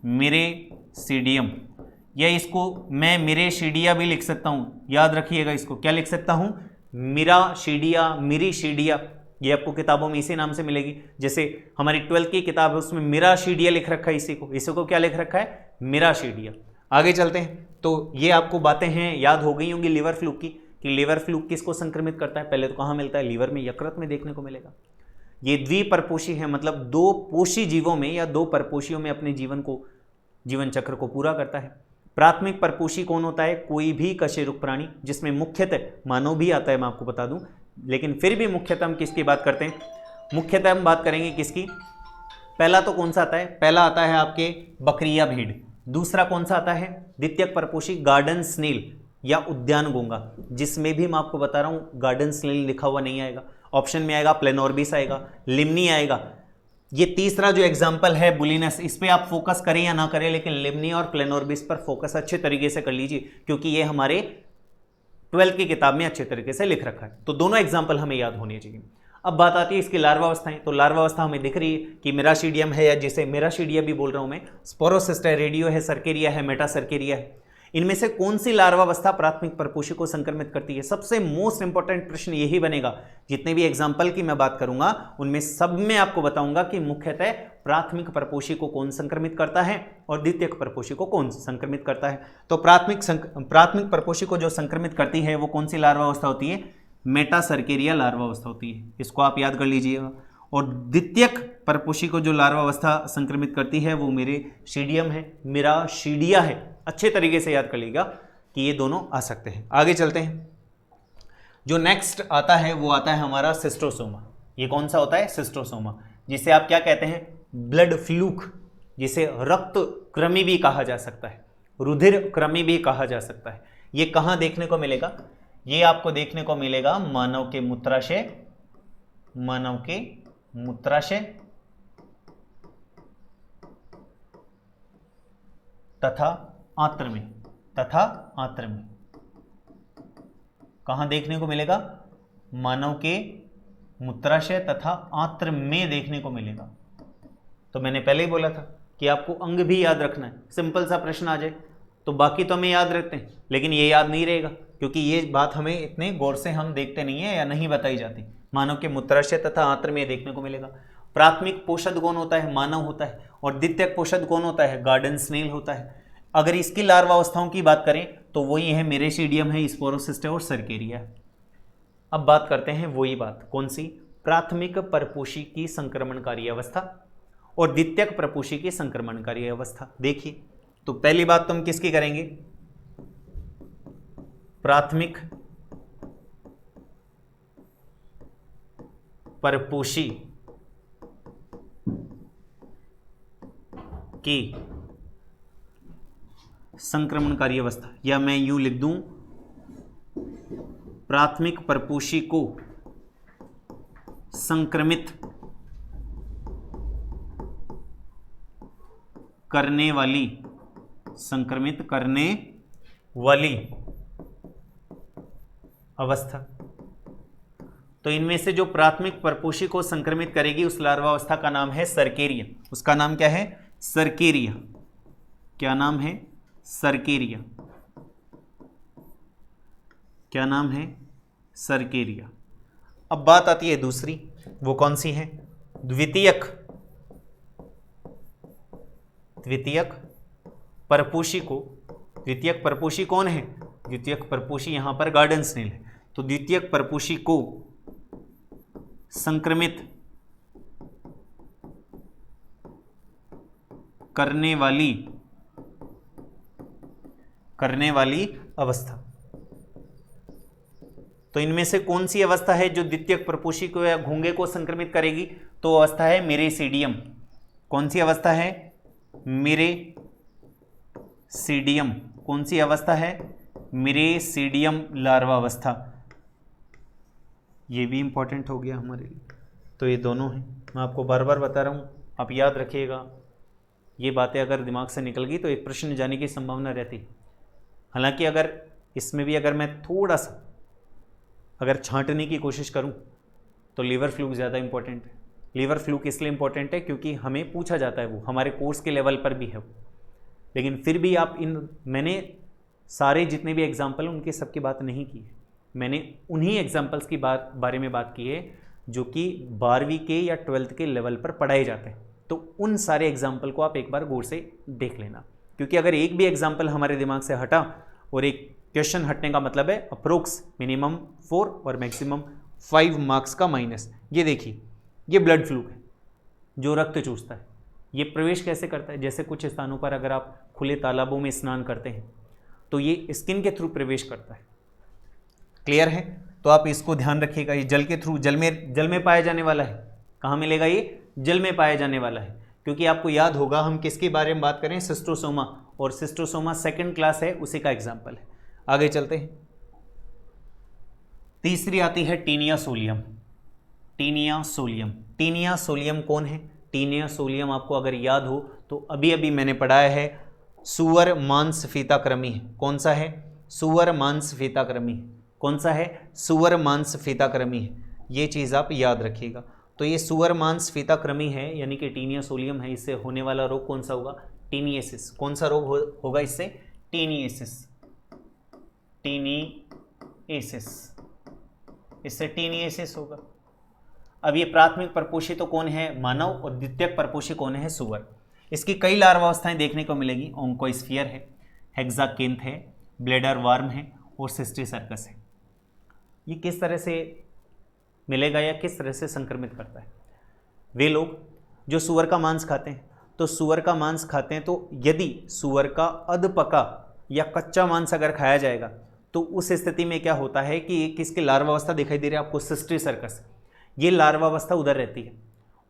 मेरेसिडियम, या इसको मैं मेरेसिडिया भी लिख सकता हूं। याद रखिएगा इसको क्या लिख सकता हूं? मिराशिडिया, मिरीशिडिया। ये आपको किताबों में इसी नाम से मिलेगी। जैसे हमारी 12th की किताब है उसमें मिराशिडिया लिख रखा है, इसी को क्या लिख रखा है? मिराशिडिया। आगे चलते हैं। तो ये आपको बातें हैं याद हो गई होंगी लीवर फ्लूक की, कि लीवर फ्लूक किसको संक्रमित करता है? पहले तो कहाँ मिलता है? लीवर में, यकृत में देखने को मिलेगा। ये द्विपरपोषी है, मतलब दो पोषी जीवों में या दो परपोषियों में अपने जीवन चक्र को पूरा करता है। प्राथमिक परपोषी कौन होता है? कोई भी कशेरुक प्राणी, जिसमें मुख्यतः मानव भी आता है, मैं आपको बता दूं, लेकिन फिर भी मुख्यतः हम किसकी बात करते हैं? मुख्यतः हम बात करेंगे किसकी? पहला तो कौन सा आता है? पहला आता है आपके बकरिया भेड़। दूसरा कौन सा आता है? द्वितीयक परपोषी गार्डन स्नेल या उद्यान घोंगा, जिसमें भी मैं आपको बता रहा हूं गार्डन स्नेल लिखा हुआ नहीं आएगा। ऑप्शन में आएगा प्लेनोर्बिस आएगा, लिम्नी आएगा। ये तीसरा जो एग्जाम्पल है बुलिनस, इस पे आप फोकस करें या ना करें, लेकिन लिम्नी और प्लेनोर्बिस पर फोकस अच्छे तरीके से कर लीजिए, क्योंकि ये हमारे 12th की किताब में अच्छे तरीके से लिख रखा है। तो दोनों एग्जाम्पल हमें याद होने चाहिए। अब बात आती है इसकी लार्वावस्थाएं। तो लार्वावस्था हमें दिख रही है कि मेराशिडियम है, या जिसे मेराशिडिया भी बोल रहा हूं मैं, स्पोरोसिस्ट है, रेडियो है, सर्केरिया है, मेटासर्केरिया है। इनमें से कौन सी लार्वावस्था प्राथमिक परपोषी को संक्रमित करती है? सबसे मोस्ट इंपॉर्टेंट प्रश्न यही बनेगा। जितने भी एग्जाम्पल की मैं बात करूंगा उनमें सब में आपको बताऊंगा कि मुख्यतः प्राथमिक परपोषी को कौन संक्रमित करता है और द्वितीयक परपोषी को कौन संक्रमित करता है। तो प्राथमिक परपोषी को जो संक्रमित करती है वो कौन सी लार्वावस्था होती है? मेटासर्केरिया लार्वावस्था होती है। इसको आप याद कर लीजिएगा। और द्वितीयक परपोषी को जो लार्वावस्था संक्रमित करती है वो मेरेशिडियम है, मिराशिडिया है। अच्छे तरीके से याद कर लीजिएगा कि ये दोनों आ सकते हैं। आगे चलते हैं। जो नेक्स्ट आता है वो आता है हमारा सिस्टोसोमा। ये कौन सा होता है? सिस्टोसोमा, जिसे आप क्या कहते हैं? ब्लड फ्लूक, जिसे रक्त कृमि भी कहा जा सकता है, रुधिर कृमि भी कहा जा सकता है। ये कहाँ देखने को मिलेगा? ये आपको देखने को मिलेगा मानव के मूत्राशय, मानव के मूत्राशय तथा आंत्र में, तथा आंत्र में। कहां देखने को मिलेगा? मानव के मूत्राशय तथा आंत्र में देखने को मिलेगा। तो मैंने पहले ही बोला था कि आपको अंग भी याद रखना है, सिंपल सा प्रश्न आ जाए तो बाकी तो हमें याद रहते हैं, लेकिन ये याद नहीं रहेगा क्योंकि ये बात हमें इतने गौर से हम देखते नहीं है या नहीं बताई जाती। मानव के मूत्राशय तथा आंत्र में देखने को मिलेगा। प्राथमिक पोषक कौन होता है? मानव होता है। और द्वितीयक पोषक कौन होता है? गार्डन स्नेल होता है। अगर इसकी लार्वावस्थाओं की बात करें तो वही है मेरेसीडियम है, स्पोरोसिस्ट है और सर्केरिया है। अब बात करते हैं वही बात, कौन सी? प्राथमिक परपोषी की संक्रमणकारी अवस्था और द्वितीयक परपोषी की संक्रमणकारी अवस्था। देखिए तो पहली बात तो हम किसकी करेंगे? प्राथमिक परपोषी की संक्रमणकारी अवस्था, या मैं यूं लिख दूं प्राथमिक परपोषी को संक्रमित करने वाली अवस्था। तो इनमें से जो प्राथमिक परपोषी को संक्रमित करेगी उस लार्वावस्था का नाम है सर्केरिया। उसका नाम क्या है? सर्केरिया। क्या नाम है? सर्केरिया। क्या नाम है? सर्केरिया। अब बात आती है दूसरी, वो कौन सी है? द्वितीयक परपोषी को। द्वितीयक परपोषी कौन है? द्वितीयक परपोषी यहां पर गार्डन स्नेल है। तो द्वितीयक परपोषी को संक्रमित करने वाली अवस्था। तो इनमें से कौन सी अवस्था है जो द्वितीयक परपोषी को या घोंघे को संक्रमित करेगी? तो अवस्था है मेरेसीडियम। कौन सी अवस्था है? मेरेसीडियम। कौन सी अवस्था है? मेरेसीडियम लार्वा अवस्था। ये भी इंपॉर्टेंट हो गया हमारे लिए। तो ये दोनों हैं, मैं आपको बार बार बता रहा हूँ, आप याद रखिएगा। ये बातें अगर दिमाग से निकल गई तो एक प्रश्न जाने की संभावना रहती। हालांकि अगर इसमें भी अगर मैं थोड़ा सा अगर छांटने की कोशिश करूं तो लीवर फ्लूक ज़्यादा इंपॉर्टेंट है। लीवर फ्लूक इसलिए इंपॉर्टेंट है क्योंकि हमें पूछा जाता है, वो हमारे कोर्स के लेवल पर भी है वो। लेकिन फिर भी आप मैंने सारे जितने भी एग्जाम्पल हैं उनकी सबकी बात नहीं की है। मैंने उन्हीं एग्जाम्पल्स की बारे में बात की है जो कि 12वीं के या 12th के लेवल पर पढ़ाए जाते हैं। तो उन सारे एग्जाम्पल को आप एक बार गौर से देख लेना, क्योंकि अगर एक भी एग्जाम्पल हमारे दिमाग से हटा, और एक क्वेश्चन हटने का मतलब है अप्रोक्स मिनिमम 4 और मैक्सिमम 5 मार्क्स का माइनस। ये देखिए, ये ब्लड फ्लूक है जो रक्त चूसता है। ये प्रवेश कैसे करता है? जैसे कुछ स्थानों पर अगर आप खुले तालाबों में स्नान करते हैं तो ये स्किन के थ्रू प्रवेश करता है। क्लियर है? तो आप इसको ध्यान रखिएगा। ये जल के थ्रू, जल में पाया जाने वाला है। कहाँ मिलेगा? ये जल में पाया जाने वाला है। क्योंकि आपको याद होगा हम किसके बारे में बात करें? सिस्टोसोमा, और सिस्टोसोमा सेकंड क्लास है, उसी का एग्जाम्पल है। आगे चलते हैं। तीसरी आती है taenia solium. Taenia solium. Taenia solium कौन है? टीनिया सोलियम आपको अगर याद हो तो अभी अभी मैंने पढ़ाया है, सुअर मांस फीताक्रमी है। कौन सा है? सुअर मांस फीताक्रमी। कौन सा है? सुअर मांस फीताक्रमी है। ये चीज़ आप याद रखिएगा। तो ये सुअर मांस फीताक्रमी है, यानी कि टीनिया सोलियम है। इससे होने वाला रोग कौन सा होगा? टीनिएसिस। कौन सा रोग होगा इससे? टीनिएसिस। टीनिएसिस, इससे टीनिएसिस होगा। अब ये प्राथमिक परपोषी तो कौन है? मानव। और द्वितीयक परपोषी कौन है? सुअर। इसकी कई लार्वावस्थाएं देखने को मिलेगी। ओंकोस्फियर है, हेक्साकेंथ है, ब्लेडर वार्म है और सिस्टिसर्कस है। ये किस तरह से मिलेगा या किस तरह से संक्रमित करता है? वे लोग जो सुअर का मांस खाते हैं, तो सुअर का मांस खाते हैं, तो यदि सुअर का अधपका या कच्चा मांस अगर खाया जाएगा तो उस स्थिति में क्या होता है कि किसकी लार्वावस्था दिखाई दे रही है आपको? सिस्टिसर्कस। ये लार्वावस्था उधर रहती है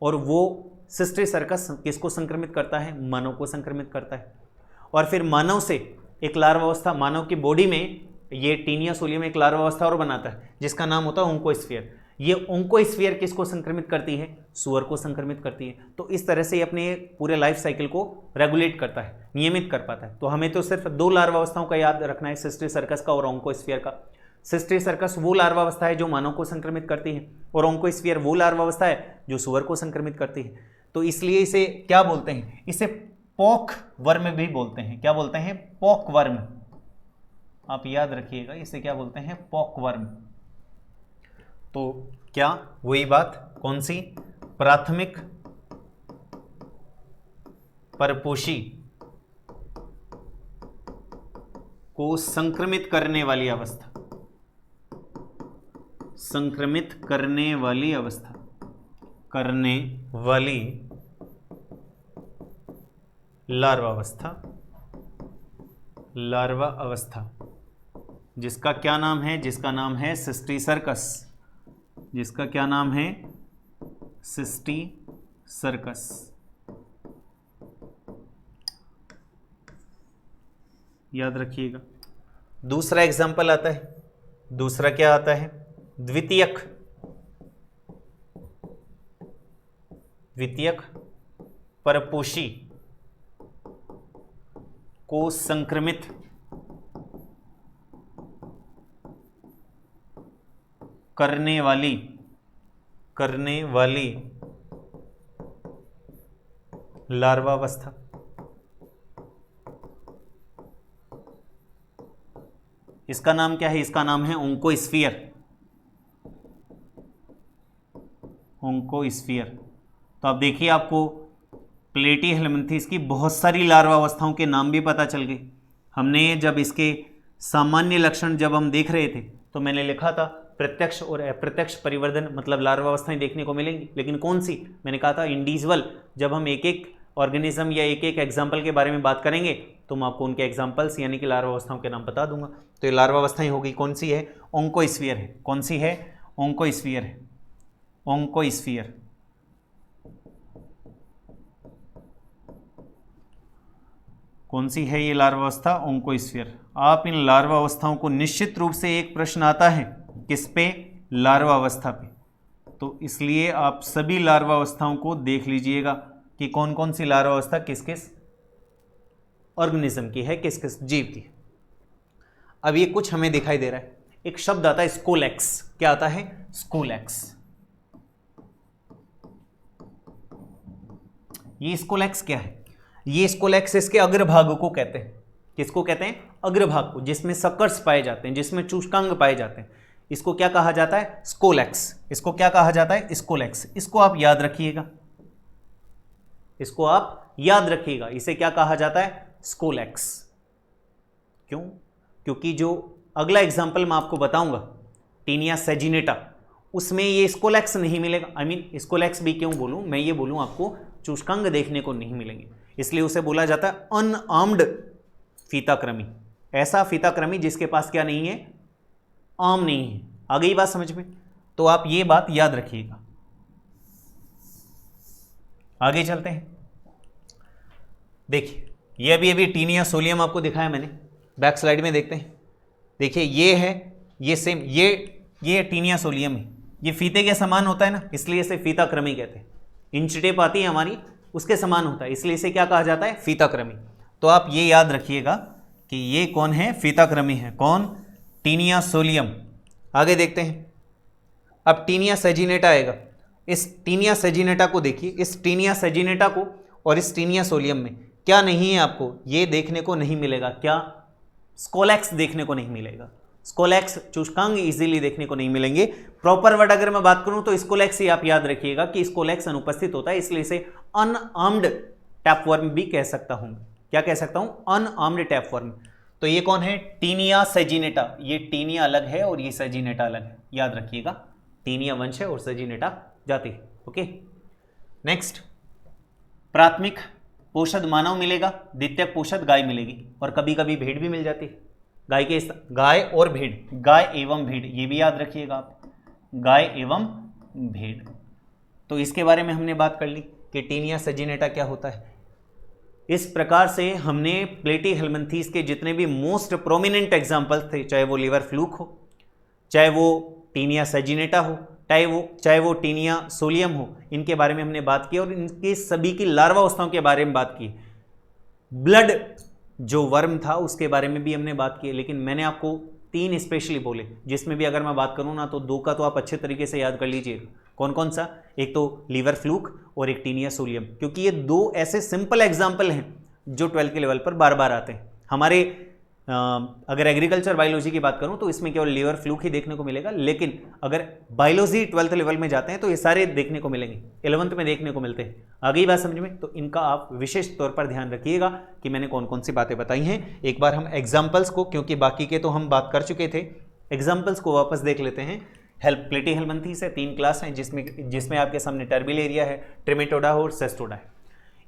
और वो सिस्टिसर्कस किसको संक्रमित करता है? मानव को संक्रमित करता है। और फिर मानव से एक लार्वावस्था, मानव की बॉडी में ये टीनिया सोलियम एक लार्वावस्था और बनाता है जिसका नाम होता है ओंकोस्फियर। ये ओंकोस्फियर किसको संक्रमित करती है? सुअर को संक्रमित करती है। तो इस तरह से ये अपने पूरे लाइफ साइकिल को रेगुलेट करता है, नियमित कर पाता है। तो हमें तो सिर्फ 2 लार्वावस्थाओं का याद रखना है, सिस्टिसर्कस का और ओंकोस्फियर का। सिस्टी सर्कस वो लार्वावस्था है जो मानव को संक्रमित करती है, और ओंकोस्फियर वो लार्वावस्था है जो सुअर को संक्रमित करती है। तो इसलिए इसे क्या बोलते हैं, इसे पॉक वर्म भी बोलते हैं। क्या बोलते हैं? Pock worm. आप याद रखिएगा, इसे क्या बोलते हैं? Pock worm. तो क्या वही बात, कौन सी? प्राथमिक परपोषी को संक्रमित करने वाली अवस्था, संक्रमित करने वाली अवस्था, करने वाली लार्वा अवस्था, लार्वा अवस्था, जिसका क्या नाम है? जिसका नाम है सिस्टी सर्कस। जिसका क्या नाम है? Cysticercus. याद रखिएगा। दूसरा एग्जाम्पल आता है, दूसरा क्या आता है? द्वितीयक, द्वितीयक परपोषी को संक्रमित करने वाली लार्वा अवस्था। इसका नाम क्या है? इसका नाम है ओंकोस्फियर। ओंकोस्फियर। तो आप देखिए, आपको प्लेटीहेल्मिन्थेस की बहुत सारी लार्वा अवस्थाओं के नाम भी पता चल गए। हमने जब इसके सामान्य लक्षण जब हम देख रहे थे तो मैंने लिखा था प्रत्यक्ष और अप्रत्यक्ष परिवर्धन, मतलब लार्वा अवस्थाएं देखने को मिलेंगी, लेकिन कौन सी? मैंने कहा था इंडिविजुअल। जब हम एक एक ऑर्गेनिज्म या एक एक एग्जाम्पल के बारे में बात करेंगे तो मैं आपको उनके एग्जाम्पल्स यानी कि लार्वा अवस्थाओं के नाम बता दूंगा। तो ये लार्वा अवस्थाएं होगी, कौन सी है? ओंकोस्फियर है। कौन सी है? ओंकोस्फियर है। ओंकोस्फियर। कौन सी है ये लार्वा अवस्था? ओंकोस्फियर। आप इन लार्वा अवस्थाओं को निश्चित रूप से एक प्रश्न आता है, किस पे? लार्वा अवस्था पे। तो इसलिए आप सभी लार्वा अवस्थाओं को देख लीजिएगा कि कौन कौन सी लार्वा अवस्था किस किस ऑर्गेनिज्म की है, किस किस जीव की। अब ये कुछ हमें दिखाई दे रहा है, एक शब्द आता है स्कोलेक्स। क्या आता है? स्कोलेक्स। ये स्कोलेक्स क्या है? ये स्कोलेक्स इसके अग्रभाग को कहते हैं। किसको कहते हैं? अग्रभाग को, जिसमें सकर्स पाए जाते हैं, जिसमें चूष्कांग पाए जाते हैं। इसको क्या कहा जाता है? स्कोलेक्स। इसको क्या कहा जाता है? स्कोलेक्स। इसको आप याद रखिएगा, इसको आप याद रखिएगा। इसे क्या कहा जाता है? स्कोलेक्स। क्यों? क्योंकि जो अगला एग्जाम्पल मैं आपको बताऊंगा, टीनिया सेजिनेटा, उसमें ये स्कोलेक्स नहीं मिलेगा। स्कोलेक्स भी क्यों बोलूं मैं, ये बोलूं आपको चूष्कांग देखने को नहीं मिलेंगे, इसलिए उसे बोला जाता है अनआर्म्ड फीताकृमि। ऐसा फीताकृमि जिसके पास क्या नहीं है? आर्म नहीं है। आ गई बात समझ में? तो आप ये बात याद रखिएगा। आगे चलते हैं। देखिए, ये अभी टीनिया सोलियम आपको दिखाया मैंने, बैक स्लाइड में देखते हैं। देखिए ये है, ये सेम, ये टीनिया सोलियम है। ये फीते के समान होता है ना, इसलिए इसे फीताकृमि कहते हैं। इंच टेप आती है हमारी, उसके समान होता है, इसलिए इसे क्या कहा जाता है? फीताकृमि। तो आप ये याद रखिएगा कि ये कौन है? फीताकृमि है। कौन? Taenia solium. आगे देखते हैं। अब टीनिया सेजिनेटा आएगा। इस टीनिया सेजिनेटा को देखिए, इस टीनिया सेजिनेटा को और इस टीनिया सोलियम में क्या नहीं है? आपको ये देखने को नहीं मिलेगा। क्या? स्कोलेक्स देखने को नहीं मिलेगा। स्कोलेक्स, चूष्कांग इजीली देखने को नहीं मिलेंगे। प्रॉपर वर्ड अगर मैं बात करूं तो स्कोलेक्स ही आप याद रखिएगा कि स्कोलेक्स अनुपस्थित होता है, इसलिए इसे अनआर्म्ड टैपवर्म भी कह सकता हूं। क्या कह सकता हूं? Unarmoured tapeworm. तो ये कौन है? Taenia saginata. ये टीनिया अलग है और ये सेजिनेटा अलग है, याद रखिएगा। टीनिया वंश है और सेजिनेटा जाति है। Okay, next. प्राथमिक पोषद मानव मिलेगा, द्वितीयक पोषद गाय मिलेगी, और कभी कभी भेड़ भी मिल जाती है। गाय और भेड़, गाय एवं भेड़, ये भी याद रखिएगा आप, गाय एवं भेड़। तो इसके बारे में हमने बात कर ली कि टीनिया सेजिनेटा क्या होता है। इस प्रकार से हमने प्लेटीहेल्मिन्थेस के जितने भी मोस्ट प्रोमिनेंट एग्जाम्पल्स थे, चाहे वो लिवर फ्लूक हो, चाहे वो टीनिया सेजिनेटा हो, चाहे वो टीनिया सोलियम हो, इनके बारे में हमने बात की और इनके सभी की लार्वा अवस्थाओं के बारे में बात की। ब्लड जो वर्म था उसके बारे में भी हमने बात की, लेकिन मैंने आपको 3 स्पेशली बोले, जिसमें भी अगर मैं बात करूँ ना तो 2 का तो आप अच्छे तरीके से याद कर लीजिएगा। कौन कौन सा? एक तो लीवर फ्लूक और एक टीनिया सोलियम, क्योंकि ये 2 ऐसे सिंपल एग्जाम्पल हैं जो 12th के लेवल पर बार बार आते हैं। हमारे अगर एग्रीकल्चर बायोलॉजी की बात करूं तो इसमें केवल लीवर फ्लूक ही देखने को मिलेगा, लेकिन अगर बायोलॉजी 12th लेवल में जाते हैं तो ये सारे देखने को मिलेंगे, 11th में देखने को मिलते हैं। आ गई बात समझ में? तो इनका आप विशेष तौर पर ध्यान रखिएगा कि मैंने कौन कौन सी बातें बताई हैं। एक बार हम एग्जाम्पल्स को, क्योंकि बाकी के तो हम बात कर चुके थे, एग्जाम्पल्स को वापस देख लेते हैं। प्लेटीहेल्मिन्थीस है, 3 क्लास हैं, जिसमें आपके सामने टर्बिलेरिया है, ट्रिमेटोडा और सेस्टोडा है।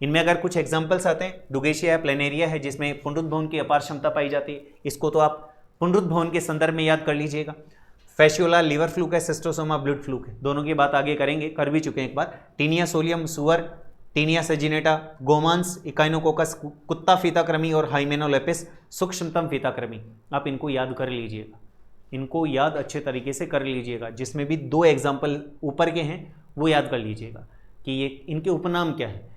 इनमें अगर कुछ एग्जाम्पल्स आते हैं, डुगेशिया है, प्लेनेरिया है, जिसमें पुंडुत भवन की अपार क्षमता पाई जाती है, इसको तो आप पुंडुत भवन के संदर्भ में याद कर लीजिएगा। फैशियोला लीवर फ्लूक है, सिस्टोसोमा ब्लड फ्लूक है, दोनों की बात आगे करेंगे, कर भी चुके हैं एक बार। टीनिया सोलियम सुअर, टीनिया सेजिनेटा गोमांस, इकाइनोकोकस कुत्ता फीताक्रमी और हाइमेनोलेपिस सूक्ष्मतम फीताक्रमी। आप इनको याद कर लीजिएगा, इनको याद अच्छे तरीके से कर लीजिएगा। जिसमें भी 2 एग्जाम्पल ऊपर के हैं वो याद कर लीजिएगा कि ये इनके उपनाम क्या है।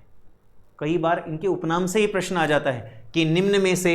कई बार इनके उपनाम से ही प्रश्न आ जाता है कि निम्न में से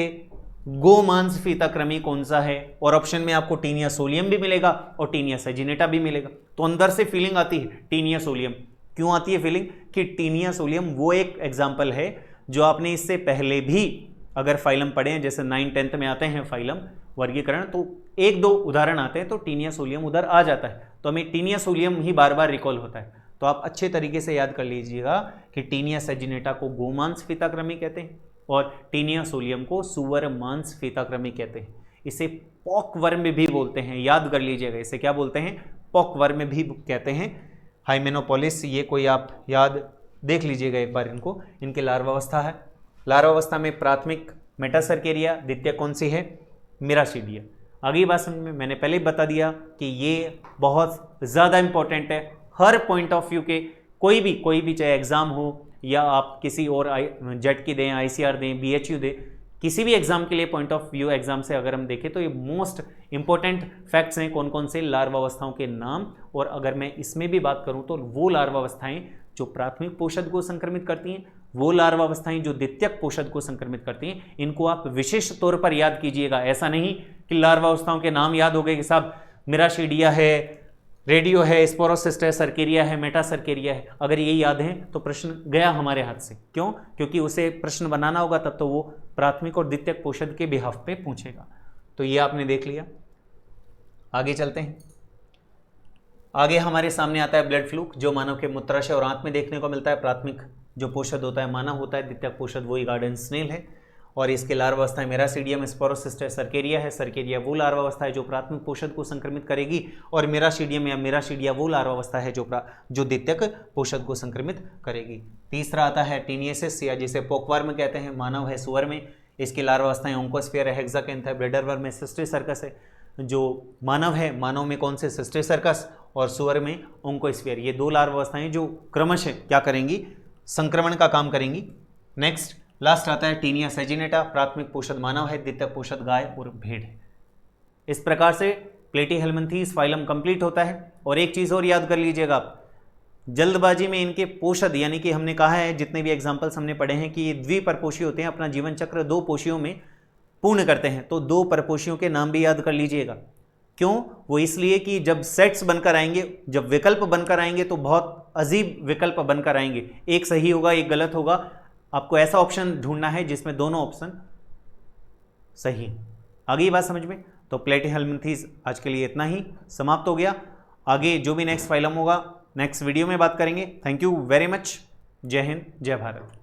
गोमांस फीताक्रमी कौन सा है, और ऑप्शन में आपको टीनिया सोलियम भी मिलेगा और टीनिया सेजिनेटा भी मिलेगा। तो अंदर से फीलिंग आती है टीनिया सोलियम। क्यों आती है फीलिंग? कि टीनिया सोलियम वो एक एग्जाम्पल है जो आपने इससे पहले भी अगर फाइलम पढ़े हैं, जैसे 9th-10th में आते हैं फाइलम वर्गीकरण, तो 1-2 उदाहरण आते हैं तो टीनिया सोलियम उधर आ जाता है, तो हमें टीनिया सोलियम ही बार बार रिकॉल होता है। तो आप अच्छे तरीके से याद कर लीजिएगा कि टीनिया सेजिनेटा को गोमांस फीताक्रमी कहते हैं और टीनिया सोलियम को सुअर मांस फीताक्रमी कहते हैं। इसे पॉकवर्म भी बोलते हैं, याद कर लीजिएगा, इसे क्या बोलते हैं? पॉकवर्म भी कहते हैं। हाइमेनोपोलिस, ये कोई आप याद देख लीजिएगा एक बार इनको। इनके लार्वावस्था है, लार्वावस्था में प्राथमिक मेटासर्केरिया, द्वितीय कौन सी है? मिराशीडिया। आगे बात समझ में, मैंने पहले ही बता दिया कि ये बहुत ज़्यादा इंपॉर्टेंट है हर पॉइंट ऑफ व्यू के। कोई भी चाहे एग्ज़ाम हो या आप किसी और जेट की दें, ICR दें, BHU दें, किसी भी एग्जाम के लिए पॉइंट ऑफ व्यू एग्जाम से अगर हम देखें तो ये मोस्ट इंपॉर्टेंट फैक्ट्स हैं। कौन कौन से? लार्वावस्थाओं के नाम। और अगर मैं इसमें भी बात करूं तो वो लार्वावस्थाएं जो प्राथमिक पोषक को संक्रमित करती हैं, वो लार्वावस्थाएं जो द्वितीयक पोषक को संक्रमित करती हैं, इनको आप विशेष तौर पर याद कीजिएगा। ऐसा नहीं कि लार्वावस्थाओं के नाम याद हो गए कि साहब मिराशीडिया है, रेडियो है, स्पोरोसिस्ट है, सर्केरिया है, मेटासर्केरिया है। अगर ये याद है तो प्रश्न गया हमारे हाथ से। क्यों? क्योंकि उसे प्रश्न बनाना होगा तब तो वो प्राथमिक और द्वितीयक पोषक के बिहाफ पे पूछेगा। तो ये आपने देख लिया। आगे चलते हैं। आगे हमारे सामने आता है ब्लड फ्लूक, जो मानव के मूत्राशय और आंत में देखने को मिलता है। प्राथमिक जो पोषक होता है मानव होता है, द्वितीयक पोषक वही गार्डन स्नेल है। और इसके लार्वावस्था है मेरासीडियम, स्पोरोसिस्ट है, सर्केरिया है। सर्केरिया वो लार्वावस्था है जो प्राथमिक पोषक को संक्रमित करेगी, और मेराशीडियम या मेराशीडिया वो लार्वावस्था है जो द्वितीयक पोषक को संक्रमित करेगी। तीसरा आता है टीनियसिस, या जिसे पॉकवर्म कहते हैं, मानव है सुअर में। इसकी लार्वावस्थाएं ओंकोस्फीयर है, हेक्साकैंथ है, ब्लेडरवर्म में सिस्टिसर्कस है। जो मानव है, मानव में कौन से? सिस्टिसर्कस, और सुअर में ओंकोस्फीयर। ये 2 लार्वावस्थाएं जो क्रमशः क्या करेंगी? संक्रमण का काम करेंगी। नेक्स्ट लास्ट आता है टीनिया सेजिनेटा, प्राथमिक पोषक मानव है, द्वितीयक पोषक गाय और भेड़ है। इस प्रकार से प्लेटीहेल्मिन्थीस फाइलम कंप्लीट होता है। और एक चीज़ और याद कर लीजिएगा आप, जल्दबाजी में इनके पोषद, यानी कि हमने कहा है जितने भी एग्जाम्पल्स हमने पढ़े हैं कि ये द्विपरपोषी होते हैं, अपना जीवन चक्र 2 पोषियों में पूर्ण करते हैं। तो 2 परपोषियों के नाम भी याद कर लीजिएगा। क्यों? वो इसलिए कि जब सेट्स बनकर आएंगे, जब विकल्प बनकर आएंगे तो बहुत अजीब विकल्प बनकर आएंगे। एक सही होगा, एक गलत होगा। आपको ऐसा ऑप्शन ढूंढना है जिसमें दोनों ऑप्शन सही। आगे ये बात समझ में? तो प्लेटीहेल्मिन्थीस आज के लिए इतना ही समाप्त हो गया। आगे जो भी नेक्स्ट फाइलम होगा नेक्स्ट वीडियो में बात करेंगे। Thank you very much. जय हिंद, जय भारत।